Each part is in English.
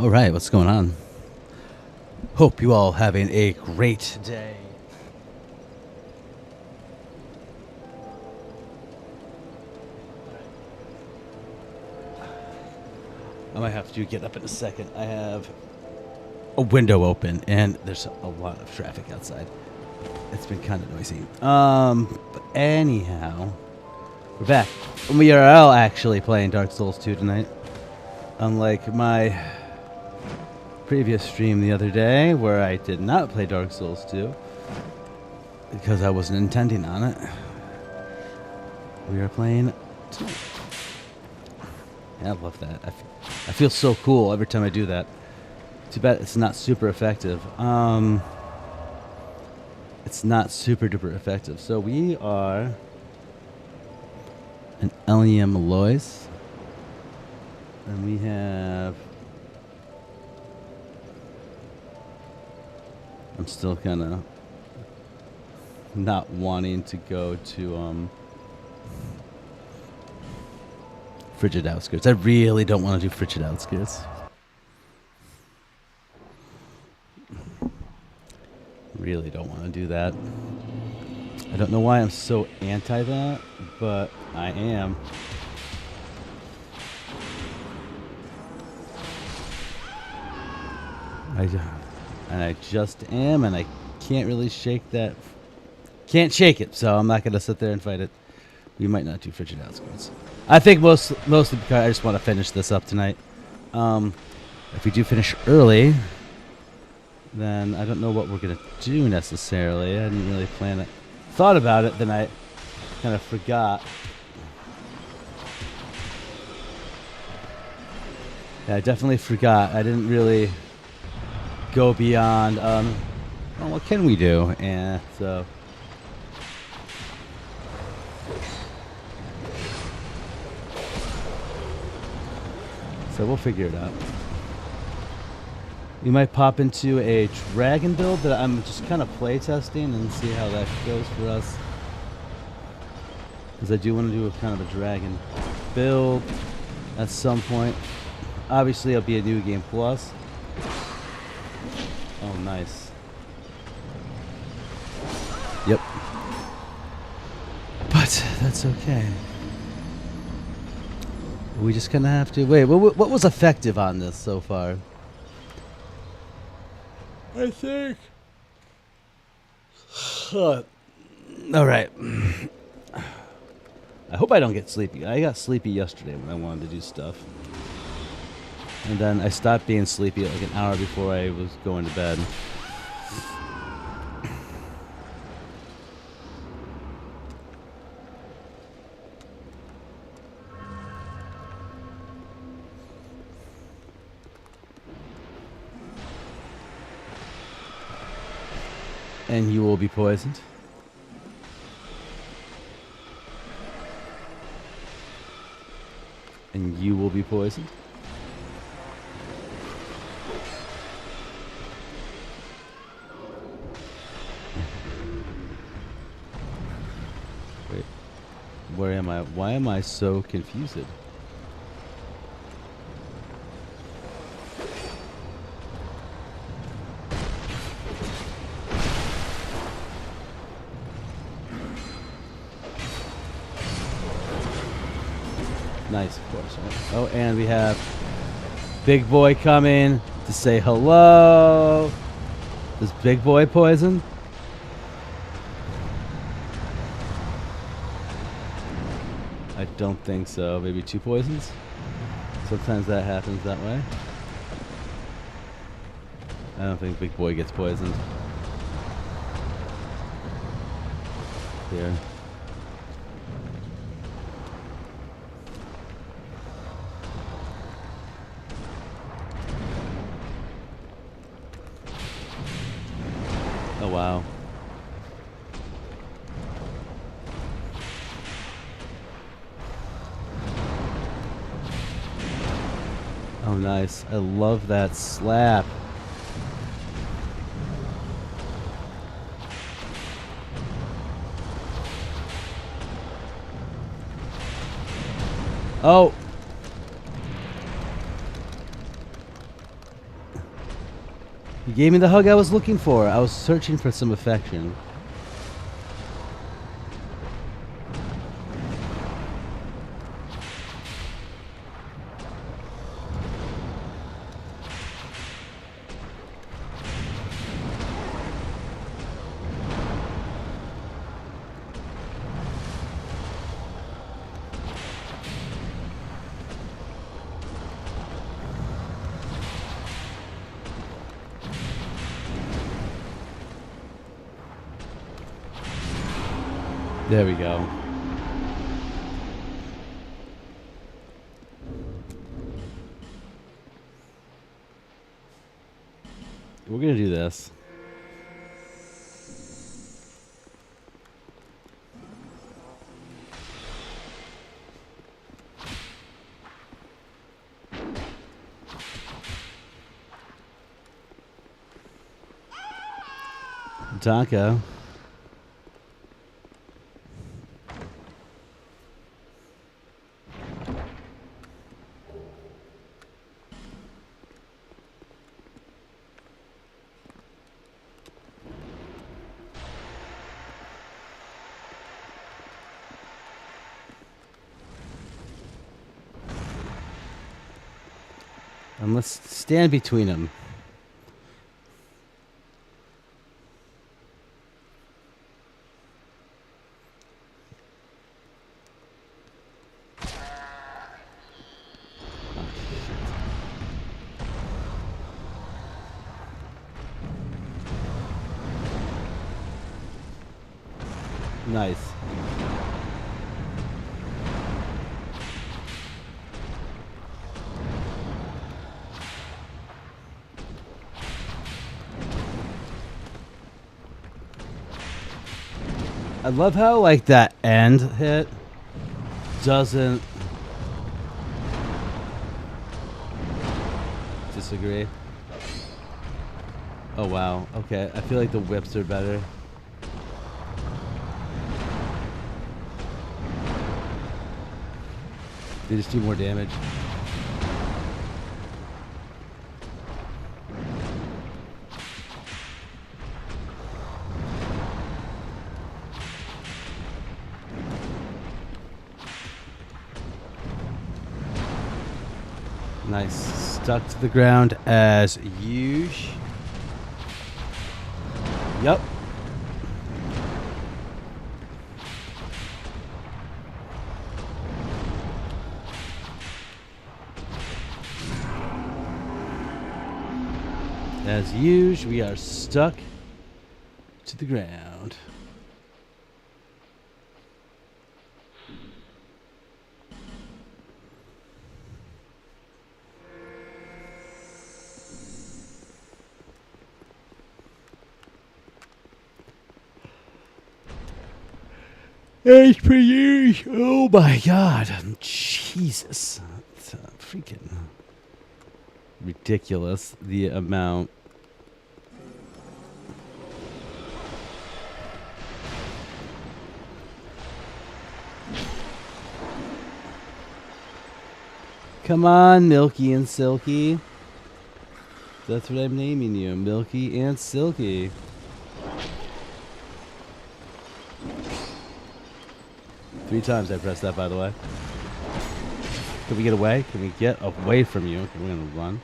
All right, what's going on? Hope you all having a great day. I might have to get up in a second. I have a window open and there's a lot of traffic outside. It's been kind of noisy. But anyhow, we're back. We are all actually playing Dark Souls 2 tonight. Unlike my previous stream the other day where I did not play Dark Souls 2 because I wasn't intending on it. We are playing tonight. Yeah, I love that. I feel so cool every time I do that. Too bad it's not super effective. It's not super duper effective. So we are an Eleum Loyce. And we have... I'm still kind of not wanting to go to Frigid Outskirts. I really don't want to do Frigid Outskirts. Really don't want to do that. I don't know why I'm so anti that, but I am. I just am, and I can't really shake that. Can't shake it, so I'm not going to sit there and fight it. We might not do Frigid Outskirts. I think mostly because I just want to finish this up tonight. If we do finish early, then I don't know what we're going to do necessarily. I didn't really plan it. Thought about it, then I kind of forgot. Yeah, I definitely forgot. I didn't really go beyond, well, what can we do? So we'll figure it out. We might pop into a dragon build that I'm just kind of play testing and see how that goes for us. Because I do want to do a kind of a dragon build at some point. Obviously, it'll be a new game plus. Oh, nice. Yep. But that's okay. We just kind of have to... Wait, what was effective on this so far? I think... all right. I hope I don't get sleepy. I got sleepy yesterday when I wanted to do stuff. And then I stopped being sleepy like an hour before I was going to bed. And you will be poisoned. And you will be poisoned. Wait. Where am I? Why am I so confused? Nice, of course. Right? Oh, and we have Big Boy coming to say hello. Is Big Boy poison? I don't think so. Maybe 2 poisons? Sometimes that happens that way. I don't think Big Boy gets poisoned. Here. Oh, wow. Oh, nice. I love that slap. Oh. You gave me the hug I was looking for. I was searching for some affection. There we go. We're gonna do this. Taco. And let's stand between them. Nice. I love how like that end hit doesn't disagree. Oh wow. Okay. I feel like the whips are better. They just do more damage. Nice. Stuck to the ground as usual. Yep. As usual, we are stuck to the ground. As per usual. Oh my god. Jesus. It's freaking ridiculous, the amount. Come on, Milky and Silky. That's what I'm naming you, Milky and Silky. Three times I pressed that, by the way. Can we get away? Can we get away from you? Okay, we're gonna run.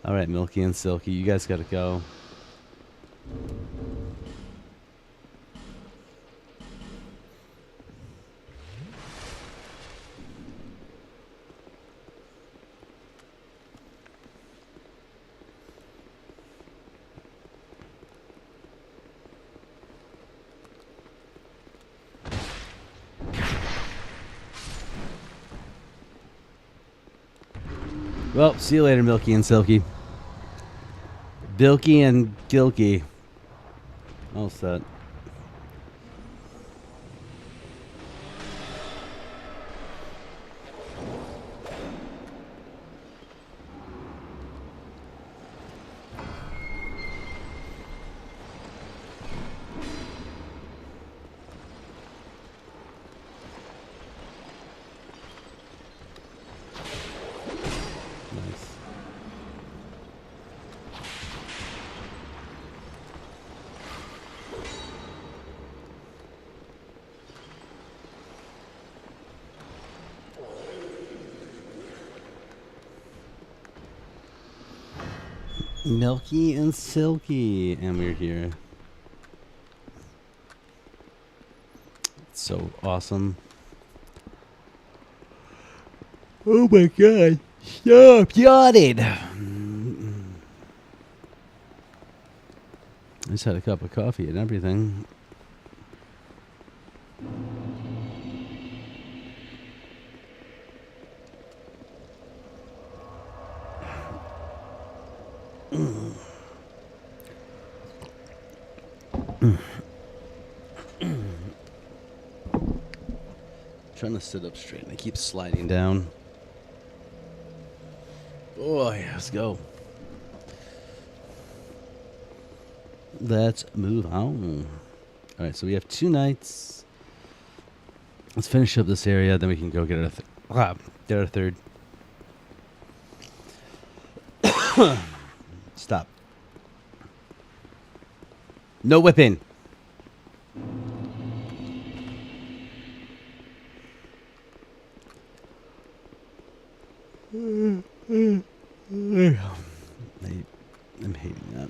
All right, Milky and Silky, you guys gotta go. Well, see you later, Milky and Silky. Bilky and Gilky. All set. Milky and silky. And we're here. It's so awesome. Oh my god. Stop yawning. I just had a cup of coffee and everything. Trying to sit up straight and I keep sliding down. Oh yeah, let's go. Let's move on. Alright, so we have 2 nights. Let's finish up this area, then we can go get our third. Stop. No whipping. I'm hating that.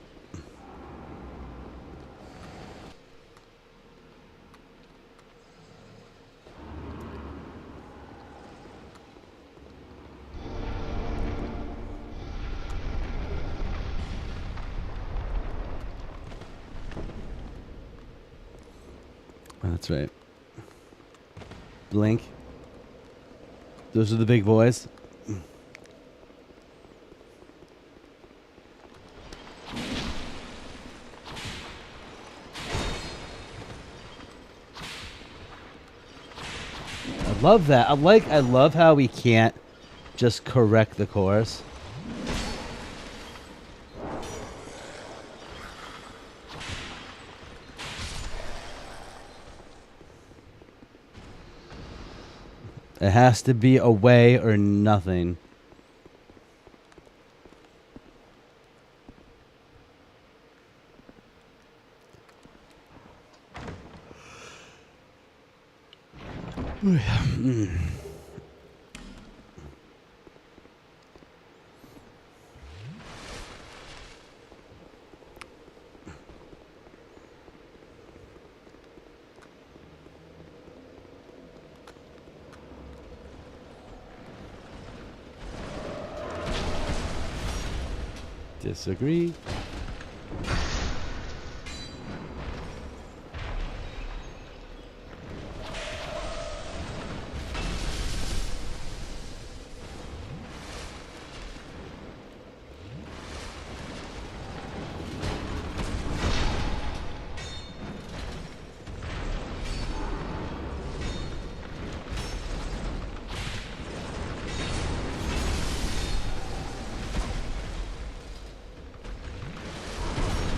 Oh, that's right. Blink. Those are the big boys. I love that. I love how we can't just correct the course. It has to be away or nothing. Disagree.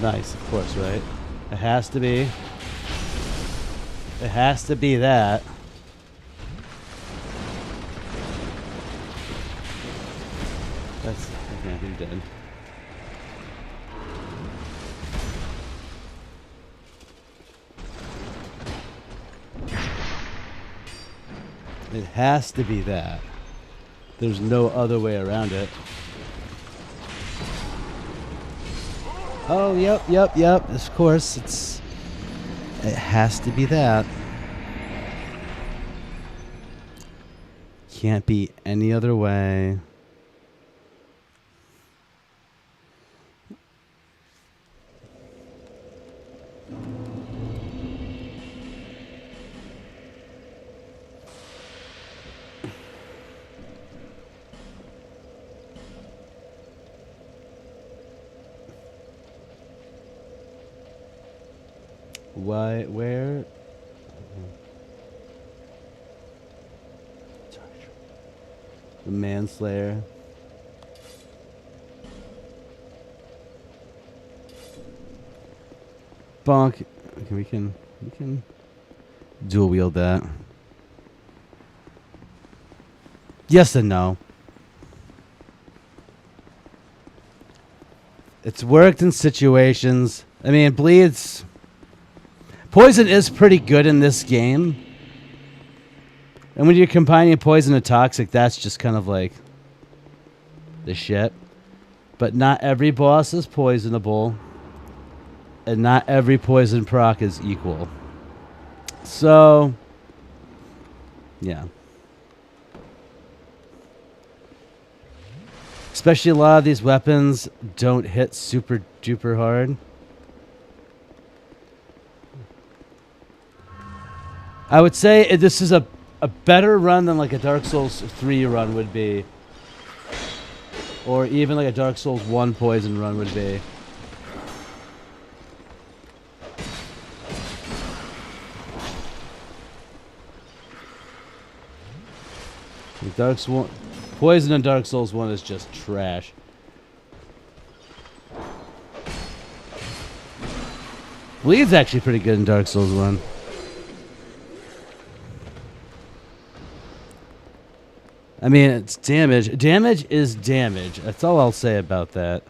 Nice, of course, right? It has to be. It has to be that. That's, okay, he's dead. It has to be that. There's no other way around it. Oh, yep. Of course, it has to be that. Can't be any other way. Why? Where? The manslayer. Bonk. Okay, we can dual wield that. Yes and no. It's worked in situations. I mean, it bleeds. Poison is pretty good in this game. And when you're combining poison and toxic, that's just kind of like the shit. But not every boss is poisonable. And not every poison proc is equal. So, yeah. Especially a lot of these weapons don't hit super duper hard. I would say this is a better run than like a Dark Souls 3 run would be. Or even like a Dark Souls 1 poison run would be. Poison in Dark Souls 1 is just trash. Bleed's actually pretty good in Dark Souls 1. I mean, it's damage. Damage is damage. That's all I'll say about that.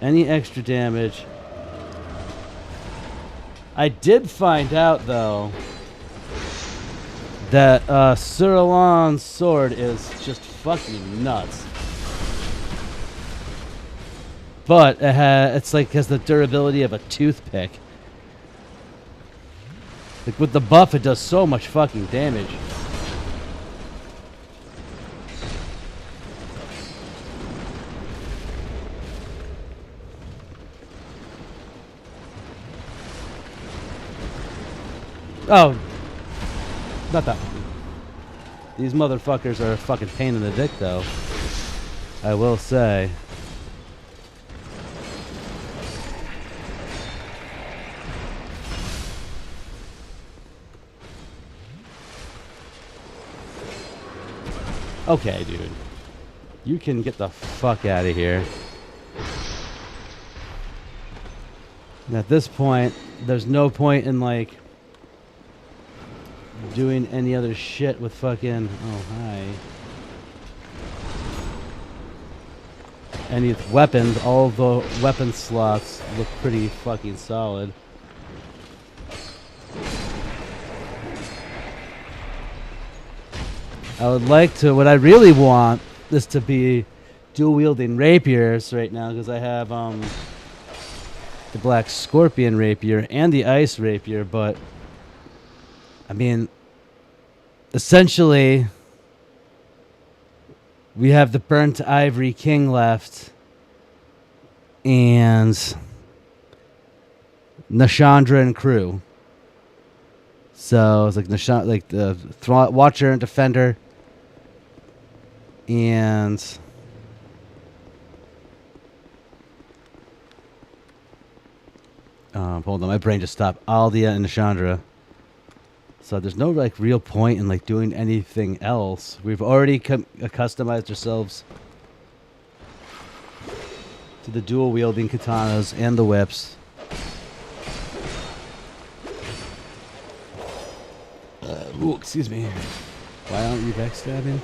Any extra damage. I did find out, though, that Sir Alon's sword is just fucking nuts. But it's like has the durability of a toothpick. Like with the buff, it does so much fucking damage. Oh, not that one. These motherfuckers are a fucking pain in the dick, though. I will say. Okay, dude. You can get the fuck out of here. And at this point, there's no point in, like, doing any other shit with fucking... Oh, hi. Any weapons. All the weapon slots look pretty fucking solid. I would like to... What I really want is to be dual-wielding rapiers right now, because I have the Black Scorpion rapier and the Ice rapier, but... I mean... Essentially... We have the Burnt Ivory King left, and Nashandra and crew. So it's like like the Watcher and Defender, and hold on, my brain just stopped. Aldia and Nashandra. So there's no like real point in like doing anything else. We've already customized ourselves to the dual wielding katanas and the whips. Ooh, excuse me. Why aren't you backstabbing?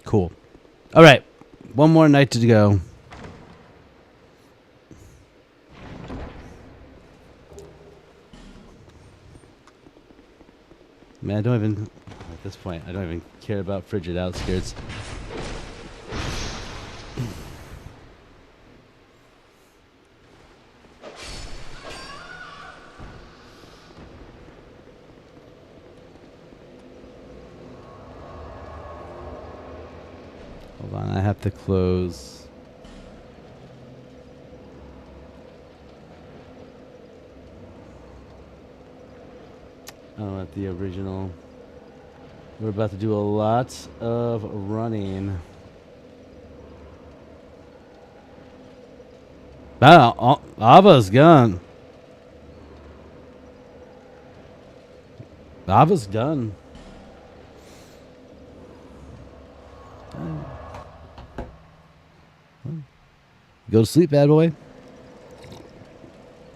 Cool. All right, one more night to go. Man, I don't even, at this point, I don't even care about frigid outskirts. Hold on, I have to close. Oh, at the original. We're about to do a lot of running. Ah, Ava's gone. Ava's done. Go to sleep, bad boy.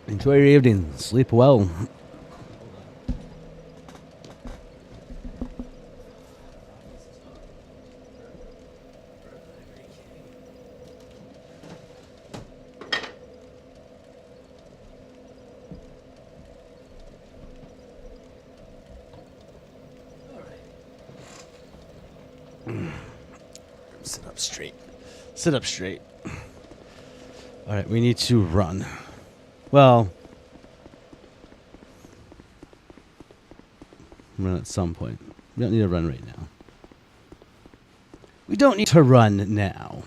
Enjoy your evening. Sleep well. up straight. Sit up straight. All right, we need to run. Well, run at some point. We don't need to run right now. We don't need to run now.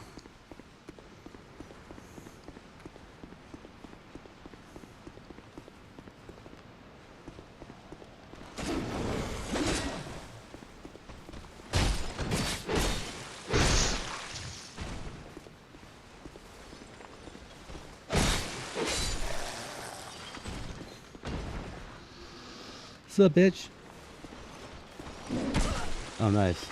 What's up, bitch? Oh, nice.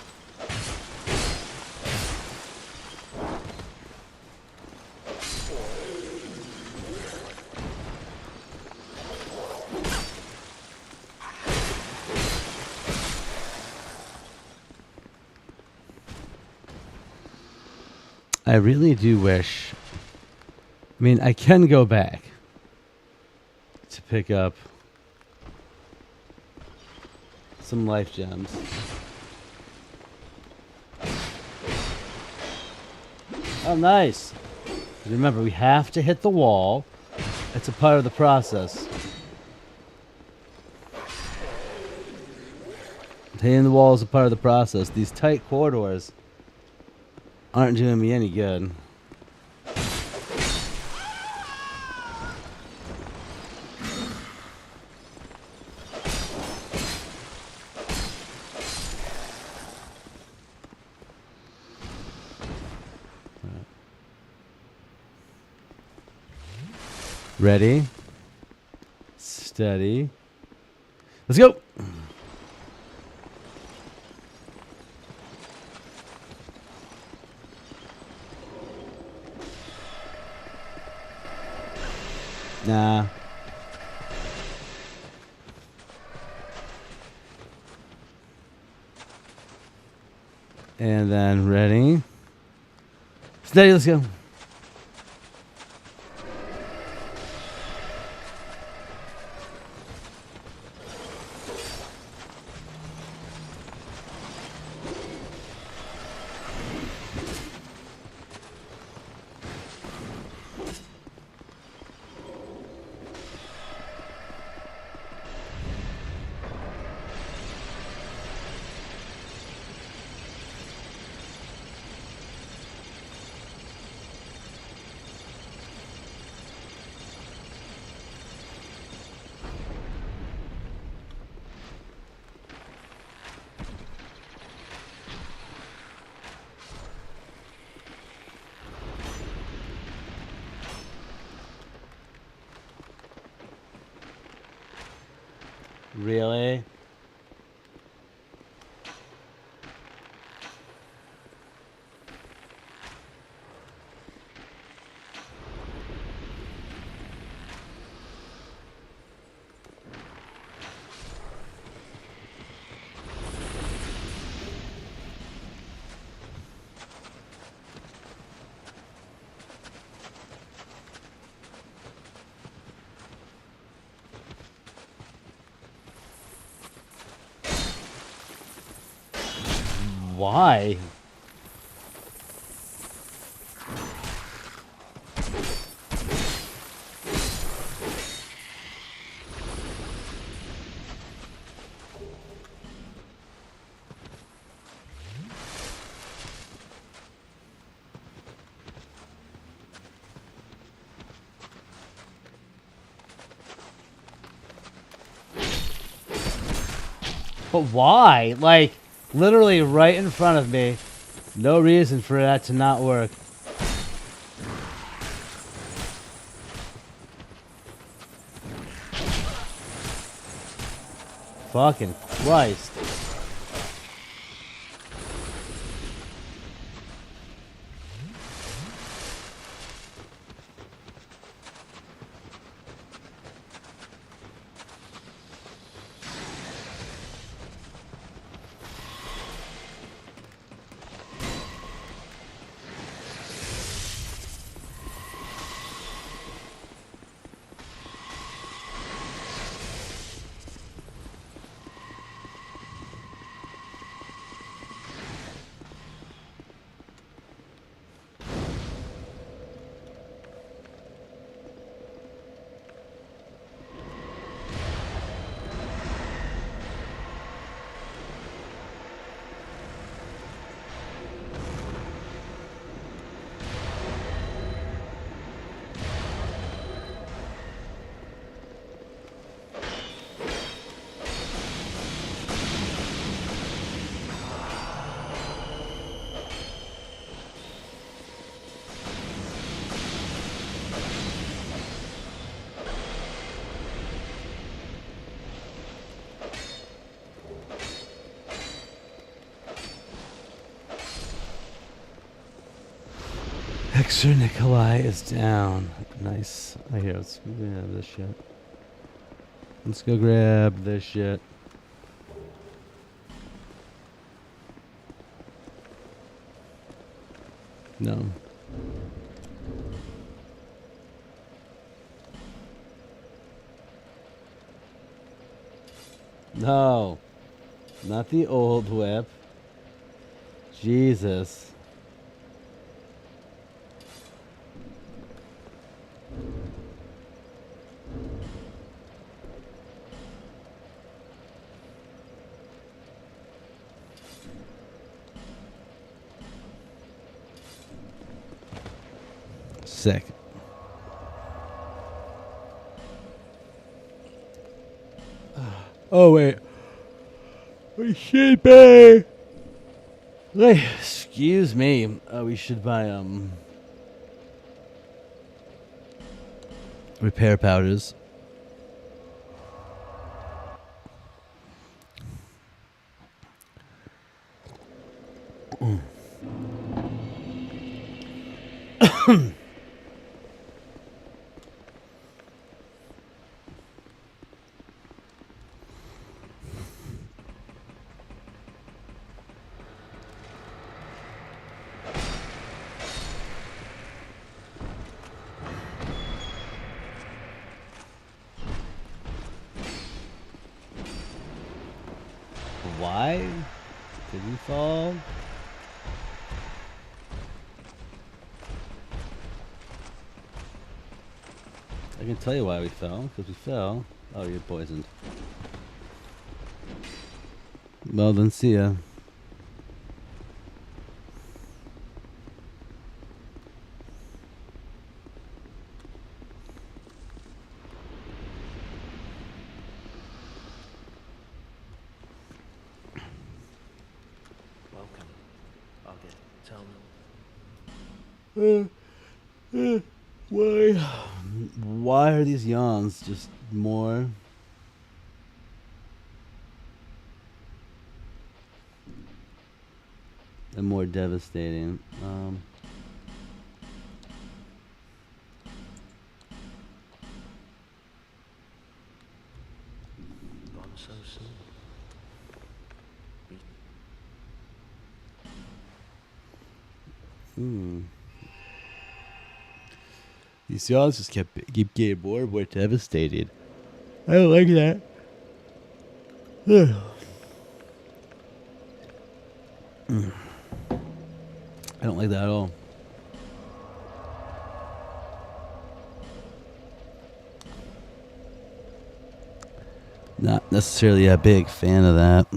I really do wish... I mean, I can go back to pick up some life gems. Oh, nice. Remember, we have to hit the wall. It's a part of the process. Hitting the wall is a part of the process. These tight corridors aren't doing me any good. Ready, steady, let's go. Nah. And then ready, steady, let's go. Really? Why? But why? Like, literally right in front of me. No reason for that to not work. Fucking Christ. Extra Nikolai is down. Nice. I hear. Let's grab this shit. Let's go grab this shit. No. No. Not the old whip. Jesus. Sick. Oh, wait. We should buy. Hey, excuse me. We should buy, repair powders. Why did we fall? I can tell you why we fell. Because we fell. Oh, you're poisoned. Well, then see ya. Why? Why are these yawns just more? And more devastating. Gone so soon. These yawns just keep getting more and more devastated. I don't like that. I don't like that at all. Not necessarily a big fan of that.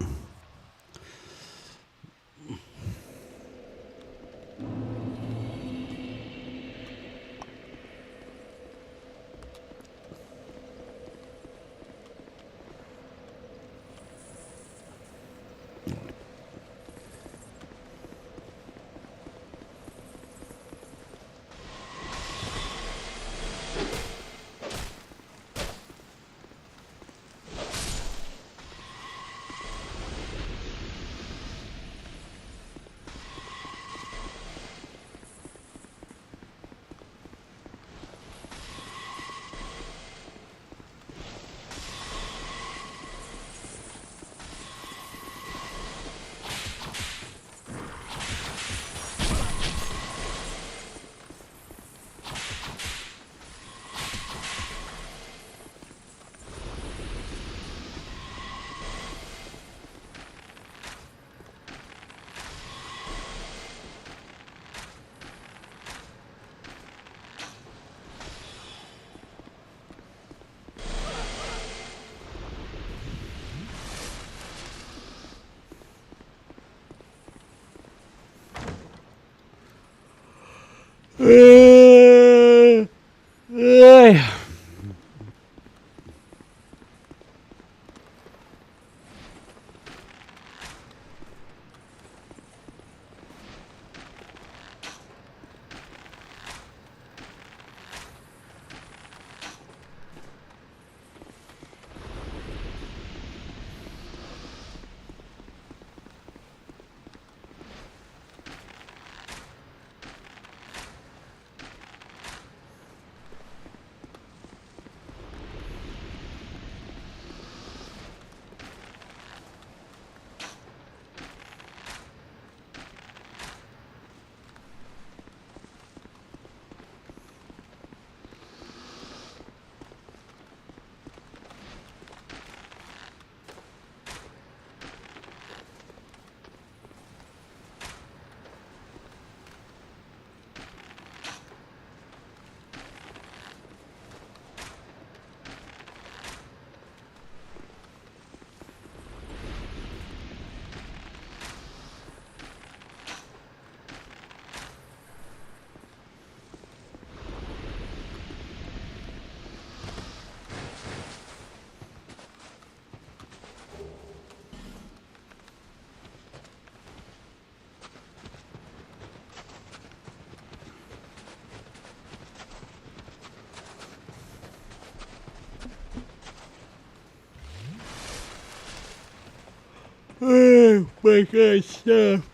my god, stuff.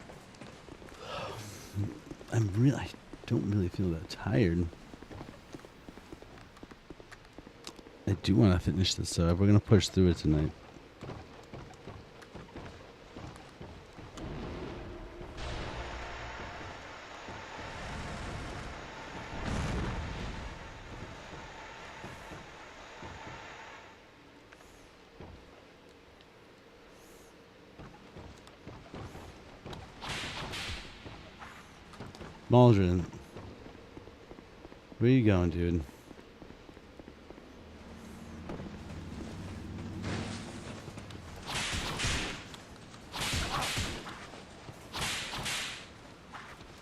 I don't really feel that tired. I do want to finish this up. We're gonna push through it tonight. Maldron, where you going, dude?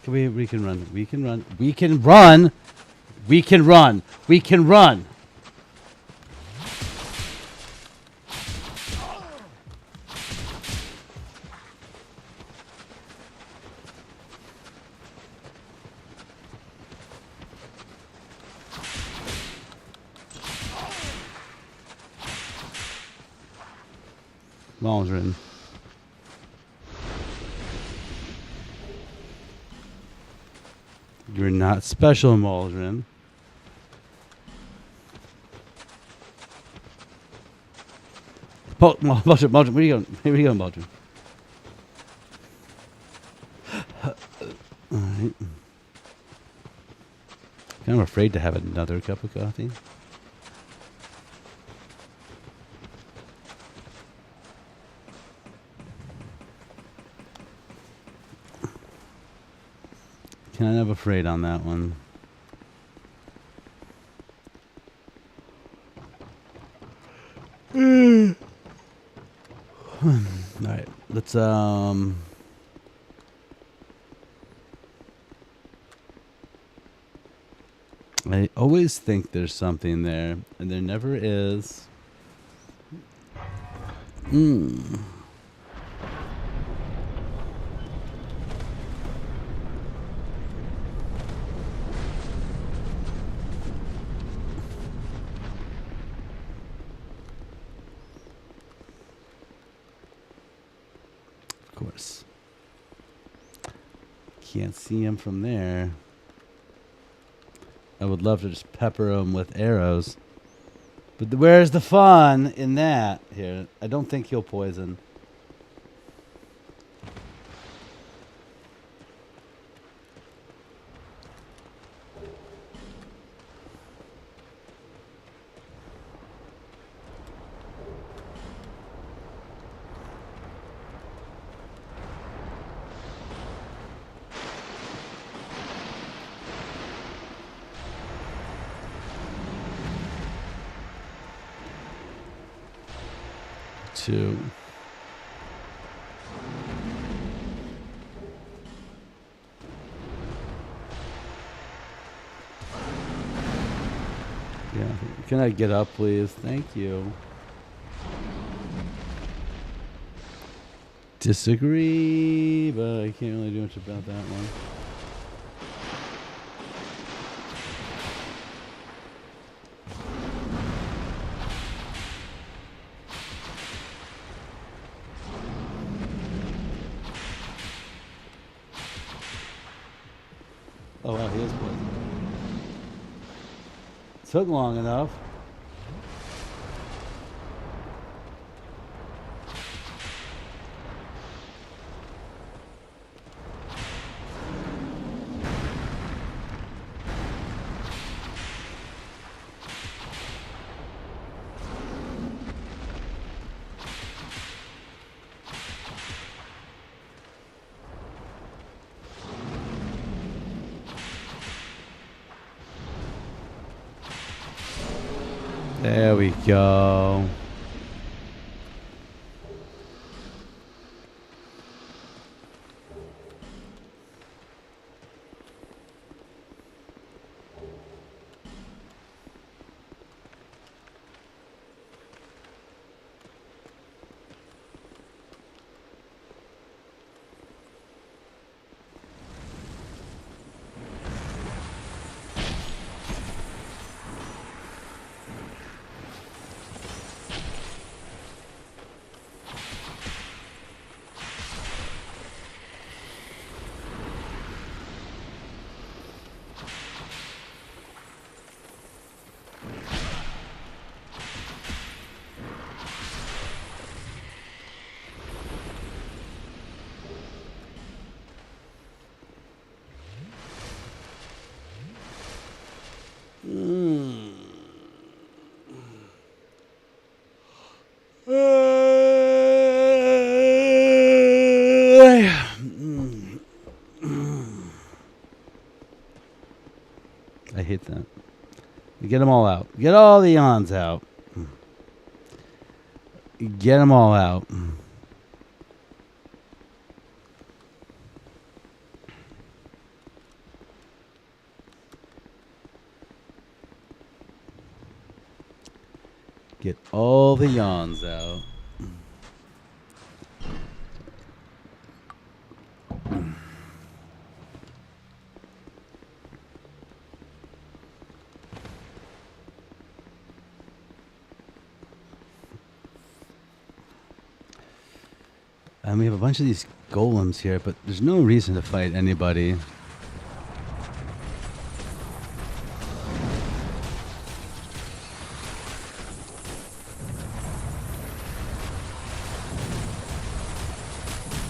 We can run. We can run. We can run. We can run. We can run. Maldron. You're not special, Maldron. Maldron, where are you going? Where are you going, Maldron? Alright. I'm afraid to have another cup of coffee. Kind of afraid on that one. Alright, let's I always think there's something there, and there never is. Of course. Can't see him from there. I would love to just pepper him with arrows. But where's the fun in that? Here, I don't think he'll poison. Two. Yeah. Can I get up, please? Thank you. Disagree, but I can't really do much about that one. Oh, wow, he is poisoned. Took long enough. There we go. Get them all out. Get all the yawns out. Get them all out. Get all the yawns out. And we have a bunch of these golems here, but there's no reason to fight anybody.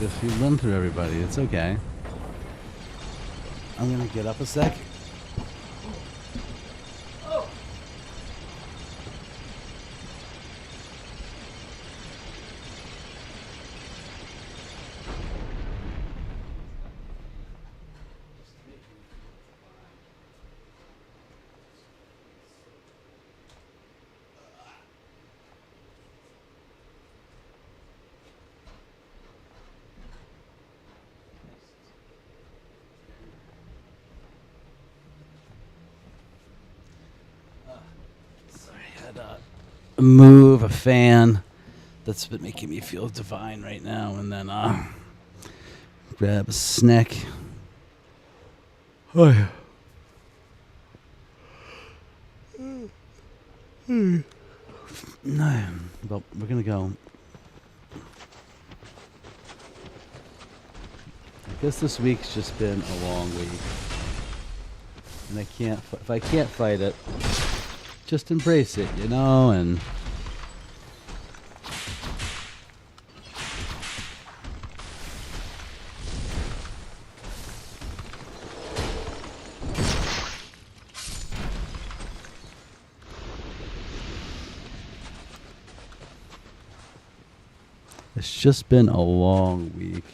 If you run through everybody, it's okay. I'm gonna get up a sec. Move a fan that's been making me feel divine right now, and then grab a snack. Oh yeah. No, well, we're gonna go. I guess this week's just been a long week, and if I can't fight it, just embrace it, you know, and it's just been a long week.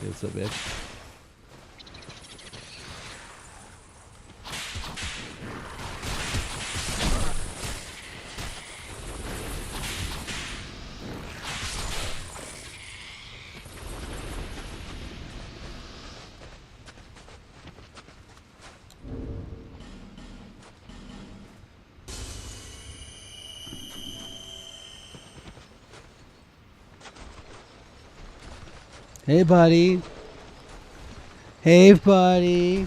What's up, bitch? Hey, buddy. Hey, buddy.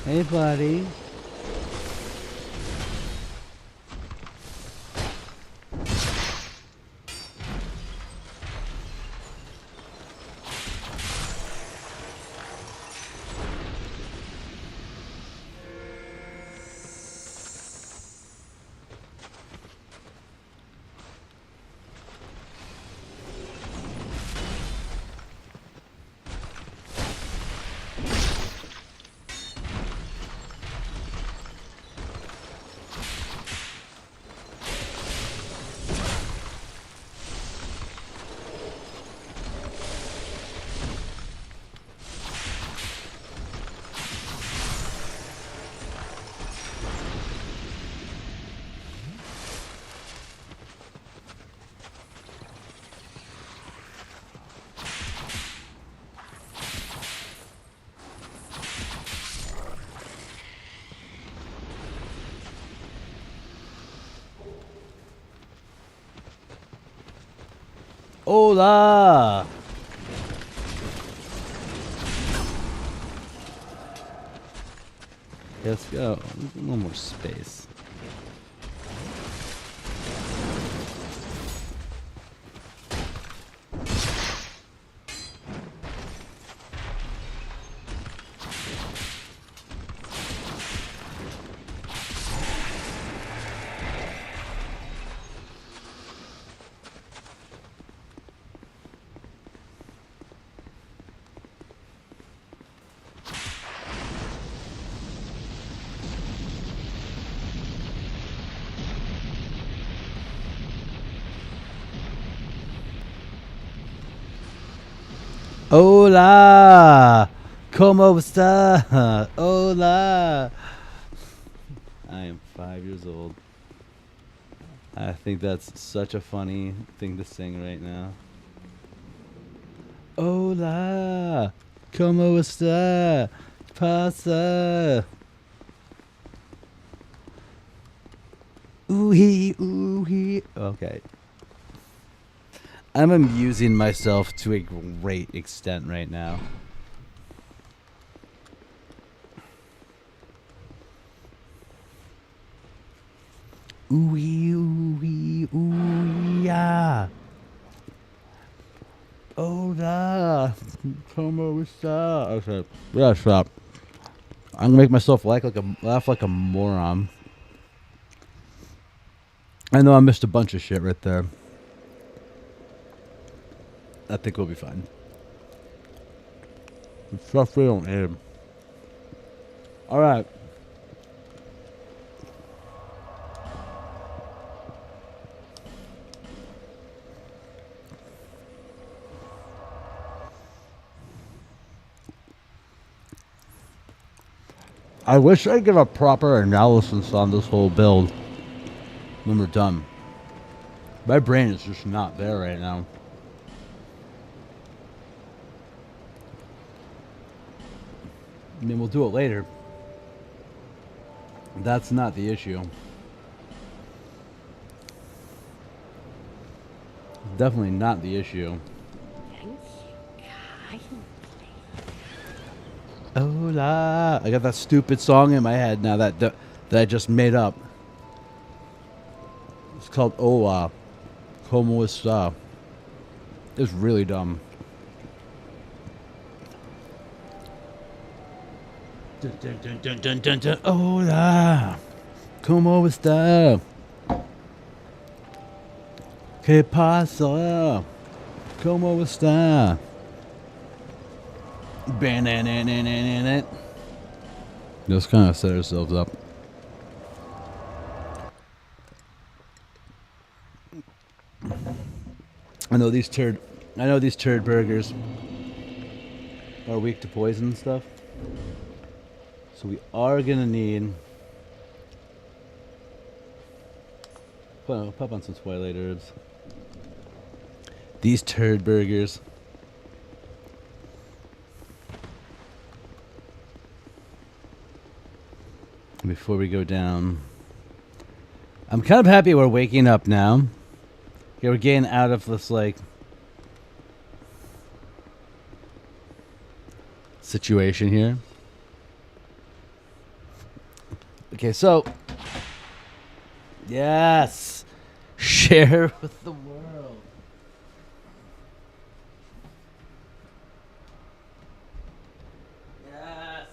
Hey, buddy. Hola! Let's go. One more space. Hola! Como esta? Hola! I am 5 years old. I think that's such a funny thing to sing right now. Hola! Como esta? Pasa? Ooh-hee, ooh-hee. Okay. I'm amusing myself to a great extent right now. Ooh-hee, ooh-hee, ooh-yeah. Hola! Como esta? Okay. Yeah, stop. I'm gonna make myself laugh like a moron. I know I missed a bunch of shit right there. I think we'll be fine. Stuff we don't aim. Alright. I wish I'd give a proper analysis on this whole build when we're done. My brain is just not there right now. I mean, we'll do it later. That's not the issue. Definitely not the issue. Hola! I got that stupid song in my head now that I just made up. It's called Hola. Como esta? It's really dumb. Dun, dun, dun, dun, dun, dun, dun. Hola. Como esta? ¿Qué pasa? Como esta? Just kind of set ourselves up. I know these turd burgers are weak to poison and stuff. So we are gonna need pop on some Twilight herbs. These turd burgers. Before we go down, I'm kind of happy we're waking up now. Yeah, we're getting out of this situation here. Okay, so yes, share with the world. Yes.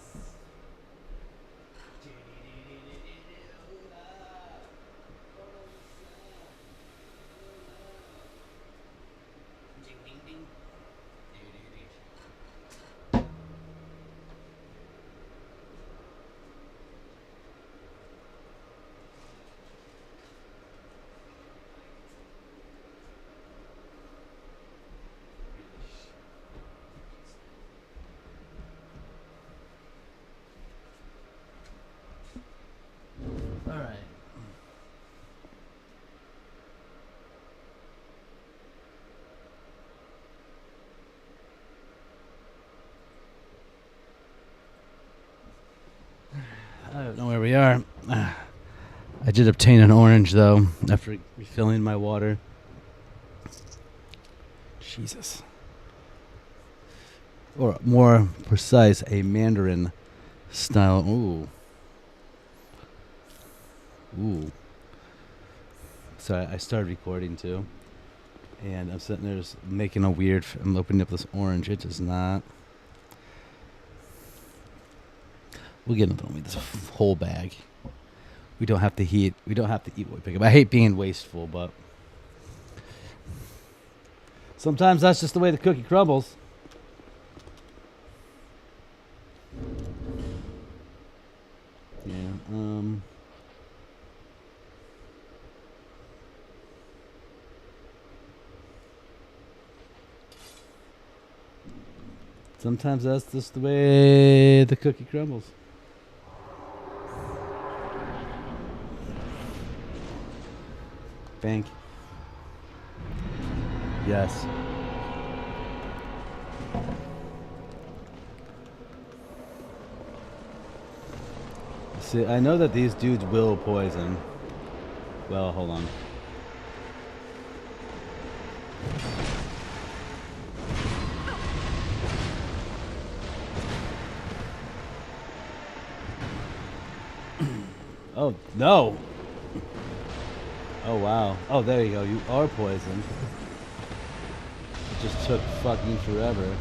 All right. I don't know where we are. I did obtain an orange, though, after refilling my water. Jesus. Or more precise, a Mandarin style. Ooh. Ooh. So I started recording, too. And I'm sitting there just making a weird... I'm opening up this orange. It does not... We'll get into this whole bag. We don't have to eat what we pick up. I hate being wasteful, but sometimes that's just the way the cookie crumbles. Yeah. Sometimes that's just the way the cookie crumbles. Bank. Yes. See, I know that these dudes will poison. Well, hold on. Oh, no! Oh, wow. Oh, there you go. You are poisoned. It just took fucking forever.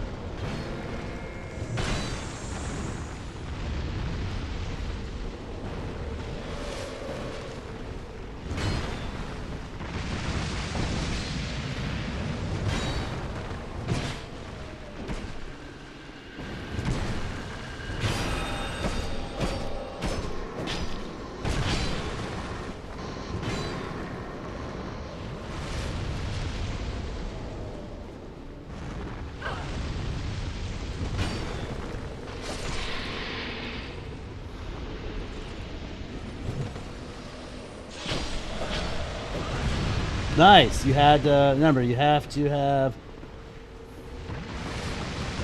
Nice. You had remember, you have to have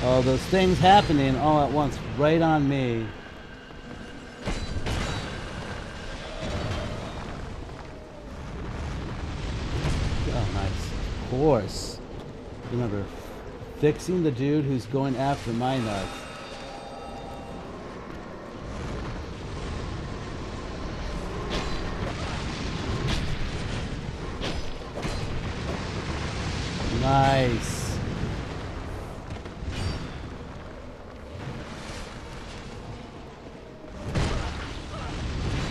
all those things happening all at once, right on me. Oh, nice. Of course. Remember, fixing the dude who's going after my nuts. Nice.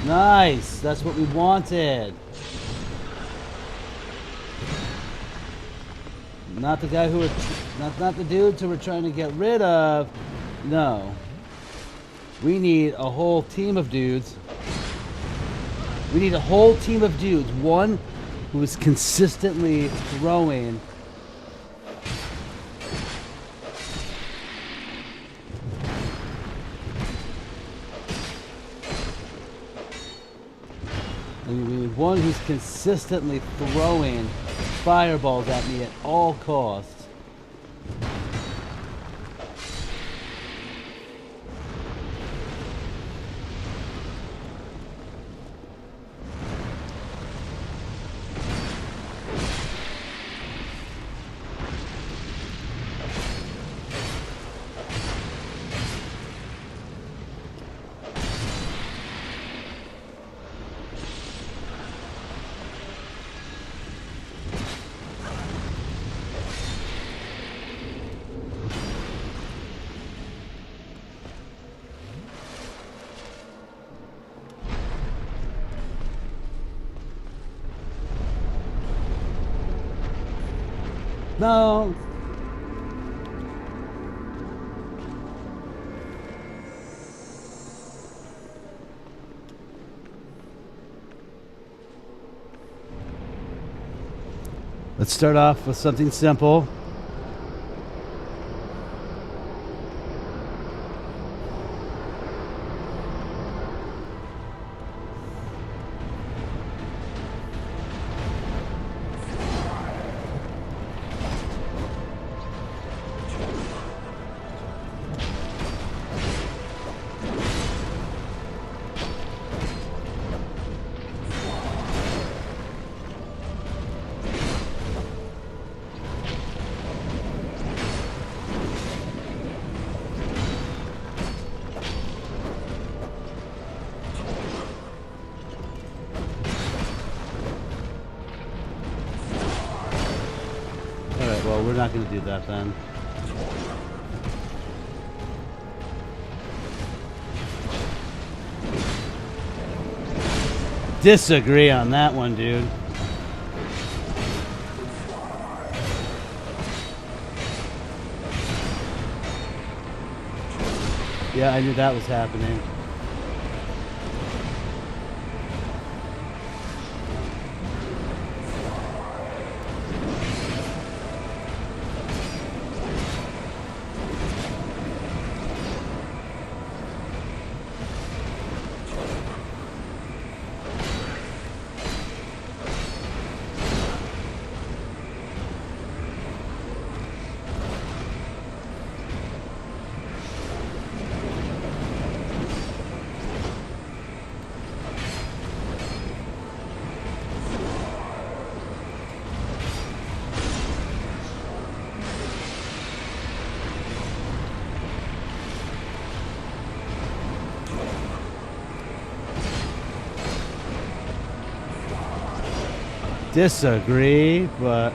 Nice. That's what we wanted. Not the guy who we're not the dudes who we're trying to get rid of. No. We need a whole team of dudes. We need a whole team of dudes. One who is consistently throwing we need one who's consistently throwing fireballs at me at all costs. No. Let's start off with something simple. Well, we're not going to do that then. Disagree on that one, dude. Yeah, I knew that was happening. disagree, but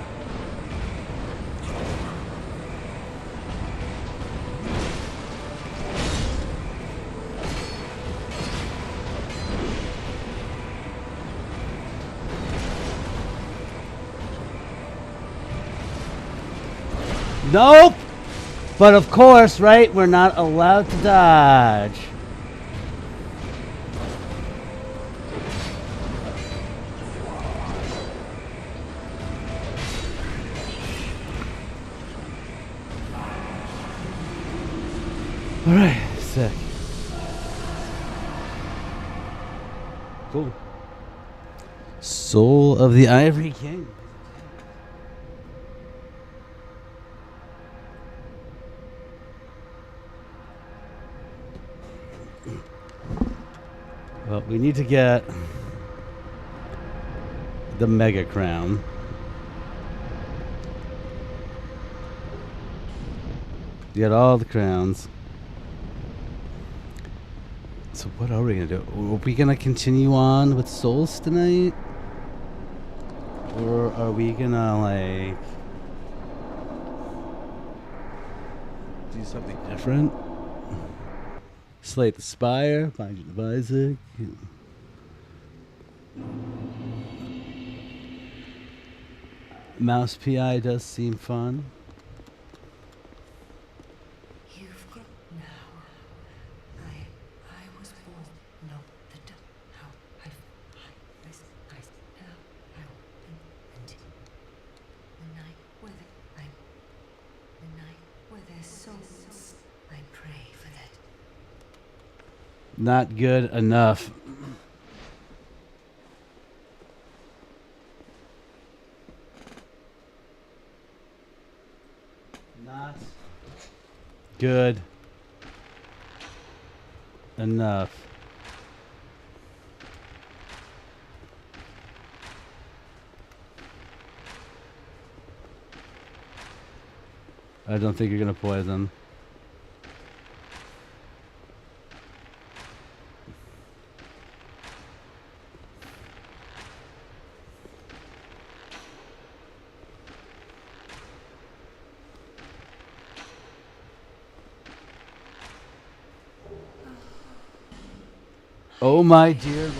nope. But of course, right? We're not allowed to dodge. All right, sick. Cool. Soul of the Ivory King. Well, we need to get the Mega Crown. Get all the crowns. So what are we going to do? Are we going to continue on with Souls tonight? Or are we going to, like, do something different? Slay the Spire, find the Isaac. Mouse PI does seem fun. You've got now. I was born. No, the how I now I and the night where the night where their souls. I pray for that. Not good enough. Not good enough. I don't think you're gonna poison. Oh my dear Lord.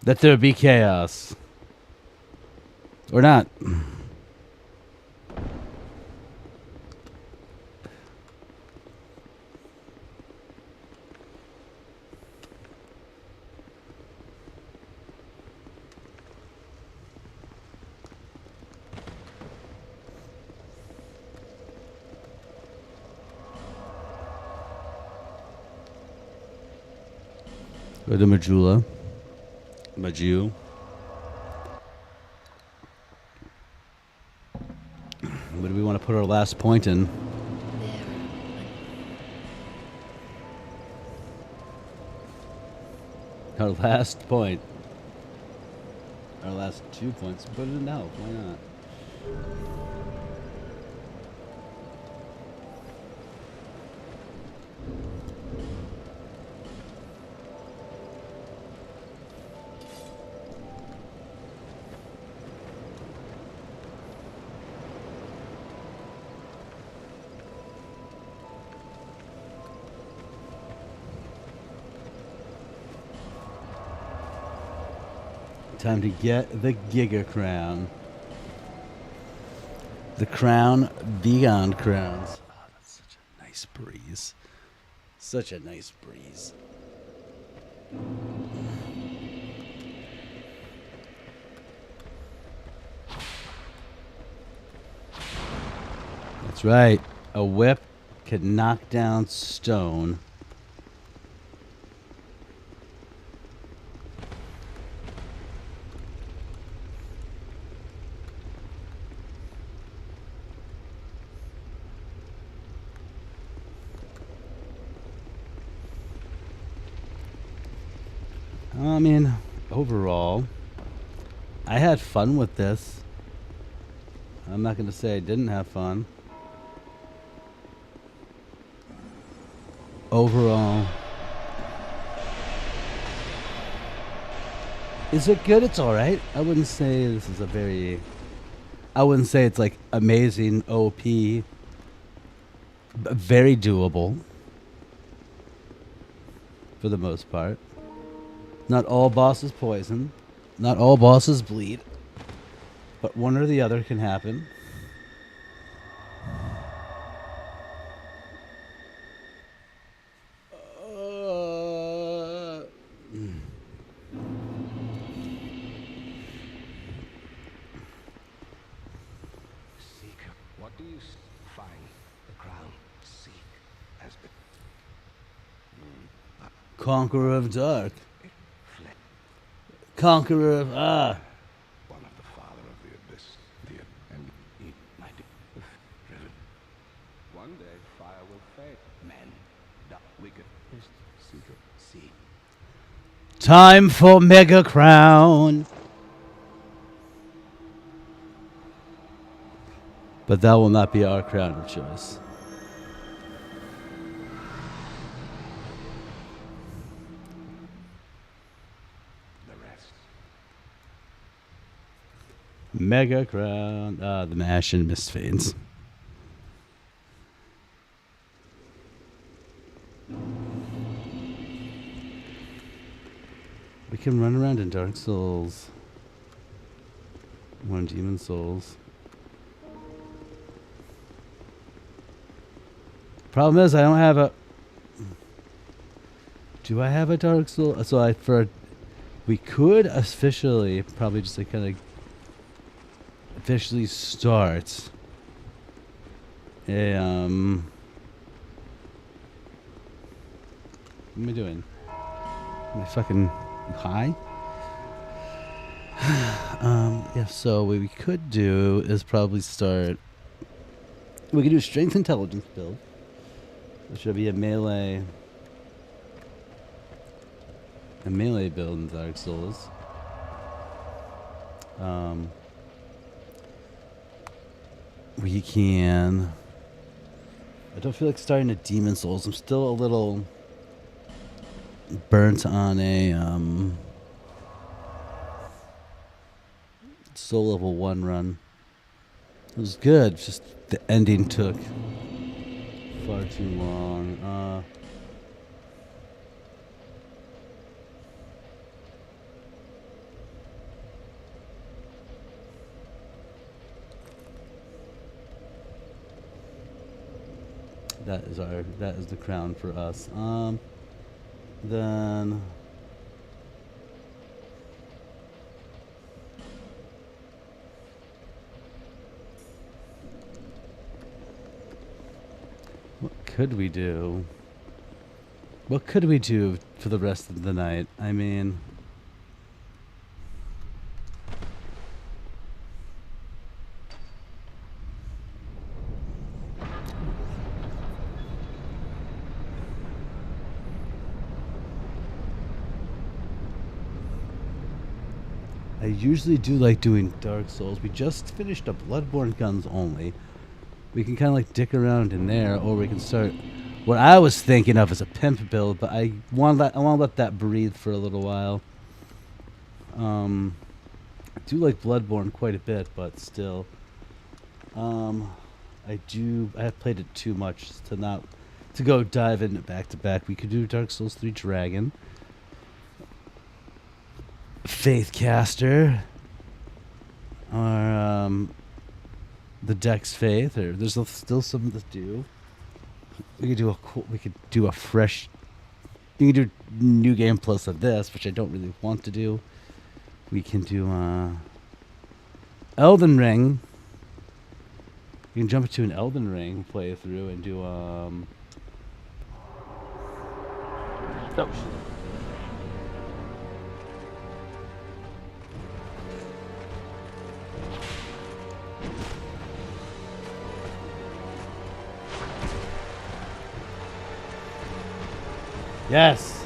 Let there be chaos. Or not. Go to Majula. Maju. Where do we want to put our last point in? Our last point. Our last 2 points. Put it in now. Why not? Time to get the Giga Crown. The crown beyond crowns. Oh, that's such a nice breeze. Such a nice breeze. That's right. A whip can knock down stone. I mean, overall, I had fun with this. I'm not going to say I didn't have fun. Overall, is it good? It's all right. I wouldn't say this is a very. I wouldn't say it's like amazing OP. But very doable. For the most part. Not all bosses poison. Not all bosses bleed. But one or the other can happen. Seeker, what do you find? The crown seek has been Conqueror of Dark. fled. Conqueror of One of the father of the abyss, and he might have driven. One day fire will fade. Men, wicked, seeker, see. Time for Mega Crown. But that will not be our crown of choice. The rest. Mega Crown. The Mash and Mistfades. We can run around in Dark Souls. One Demon Souls. Problem is, I don't have a. Do I have a Dark Soul? So we could officially probably just like kind of officially start a What am I doing? Am I fucking high? Yeah. So what we could do is probably start. We could do a Strength Intelligence build. Which should be a melee build in Dark Souls. We can. I don't feel like starting a Demon Souls. I'm still a little burnt on a Soul Level 1 run. It was good, just the ending took far too long. That is the crown for us. Then what could we do? What could we do for the rest of the night? I mean, I usually do like doing Dark Souls. We just finished a Bloodborne Guns only. We can kind of like dick around in there, or we can start. What I was thinking of is a pimp build, but I want to let that breathe for a little while. I do like Bloodborne quite a bit, but still, I have played it too much to go dive in back to back. We could do Dark Souls 3 Dragon, Faithcaster, or the Dex Faith, or there's still some to do. We could do a fresh. You can do New Game Plus of this, which I don't really want to do. We can do Elden Ring. You can jump into an Elden Ring playthrough and do Oh shit. Yes.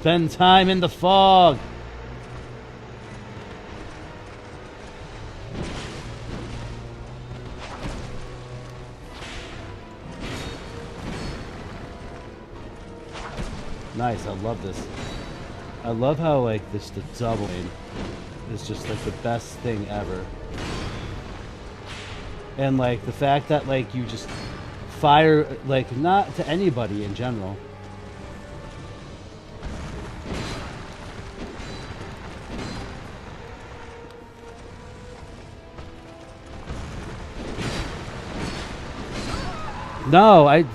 spend time in the fog. Nice, I love this. I love how like this the doubling is just like the best thing ever. And like the fact that like you just fire like not to anybody in general. No, I've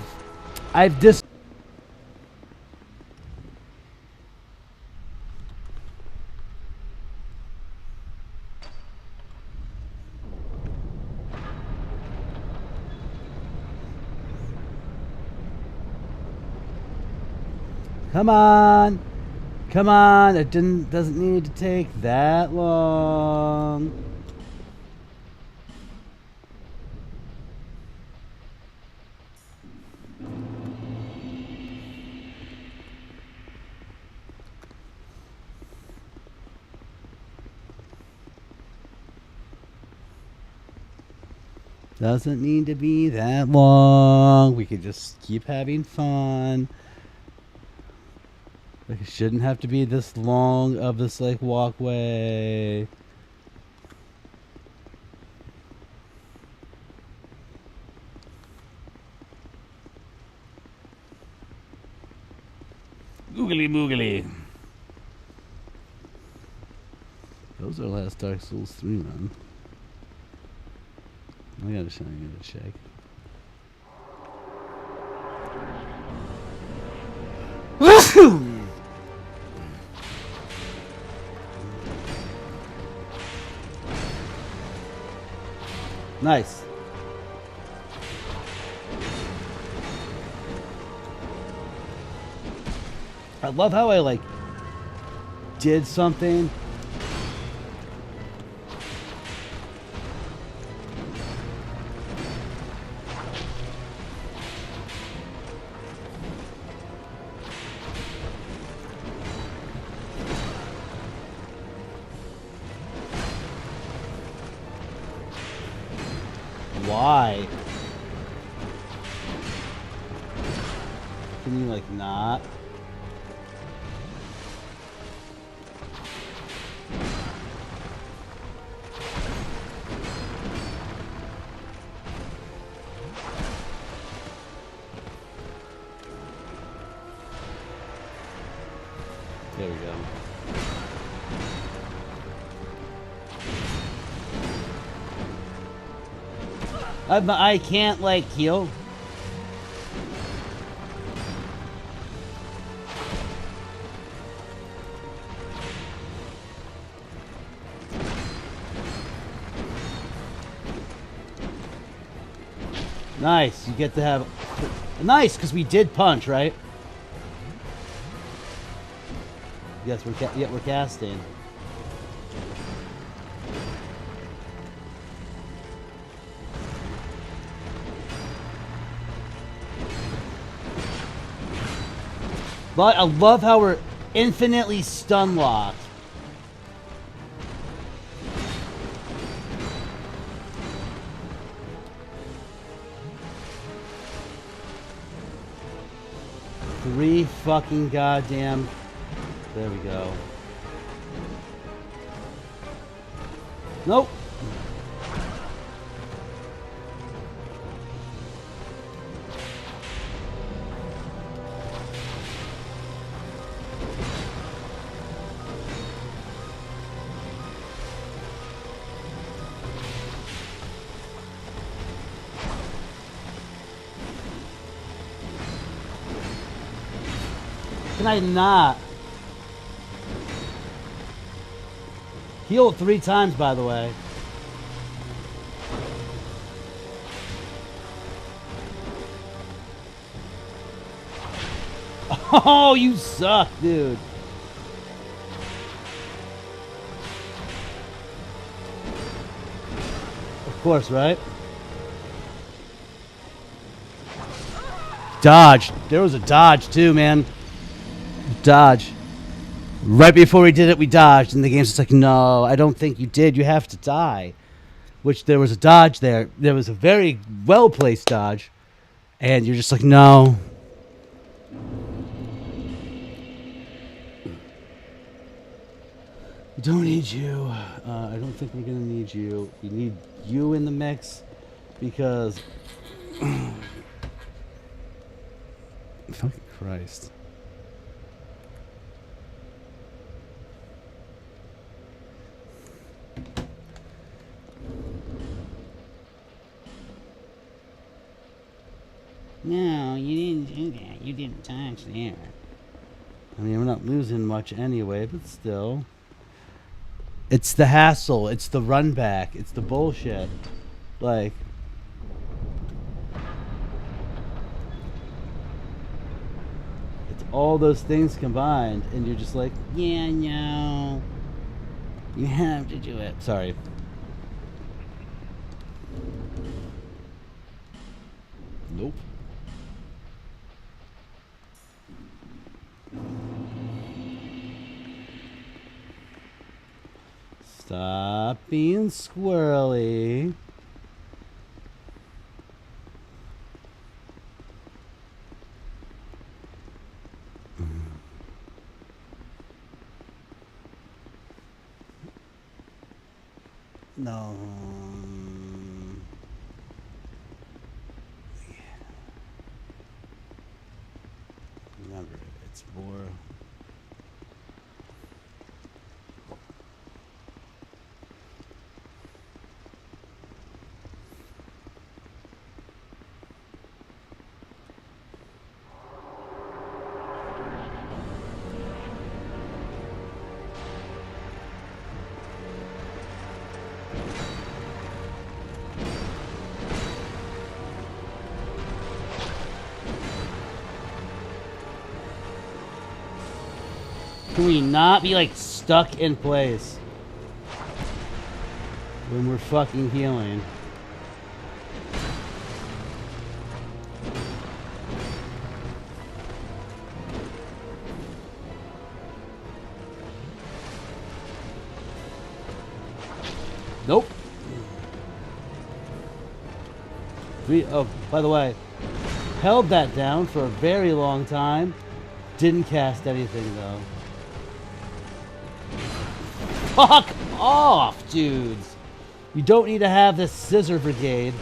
Come on. Come on. It doesn't need to take that long. Doesn't need to be that long. We could just keep having fun. Like it shouldn't have to be this long of this like walkway. Googly moogly. Those are last Dark Souls 3, man. I gotta check. Nice. I love how I like did something. Why? Can you like not? There we go. I can't like heal. Nice, you get to have nice because we did punch, right? Yes, we're casting. But I love how we're infinitely stun locked. Three fucking goddamn. There we go. Nope. Can I not? Healed 3 times, by the way. Oh, you suck, dude. Of course, right? Dodge. There was a dodge, too, man. Dodge. Right before we did it, we dodged, and the game's just like, no, I don't think you did. You have to die. Which there was a dodge there. There was a very well-placed dodge, and you're just like, no. We don't need you. I don't think we're going to need you. We need you in the mix because... Fucking Christ. No, you didn't do that. You didn't touch there. I mean, we're not losing much anyway, but still. It's the hassle. It's the run back. It's the bullshit. Like... It's all those things combined, and you're just like, yeah, no. You have to do it. Sorry. Nope. Stop being squirrely. No. Remember, it's more. Can we not be like stuck in place when we're fucking healing? Nope. Oh, by the way, held that down for a very long time. Didn't cast anything though. Fuck off, dudes. You don't need to have this scissor brigade.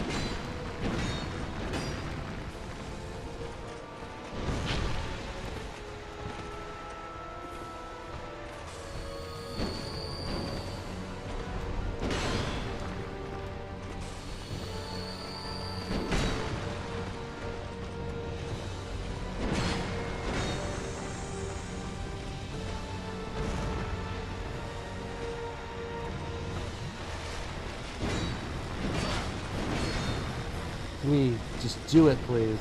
We just do it, please.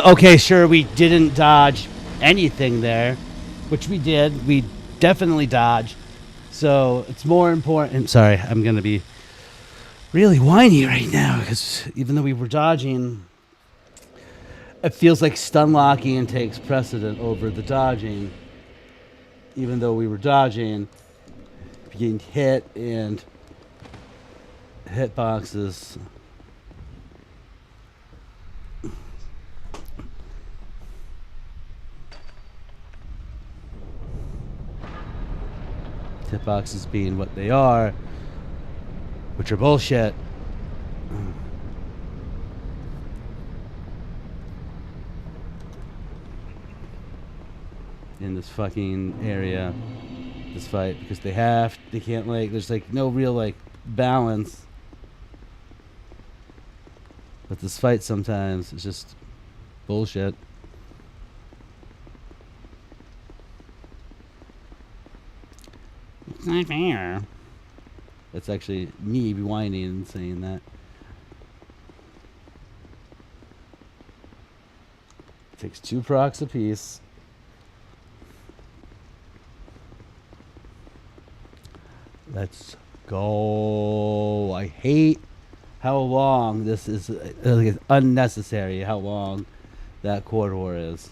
Okay, sure, we didn't dodge anything there, which we did. We definitely dodged. So it's more important. Sorry, I'm going to be really whiny right now because even though we were dodging, it feels like stun locking takes precedent over the dodging. Even though we were dodging, getting hit and hitboxes. Hitboxes being what they are, which are bullshit. In this fucking area, this fight, because they can't, like, there's like no real like balance. But this fight sometimes is just bullshit. not fair. That's actually me whining and saying that. Takes 2 procs apiece. Let's go. I hate how long this is. It's unnecessary how long that corridor is.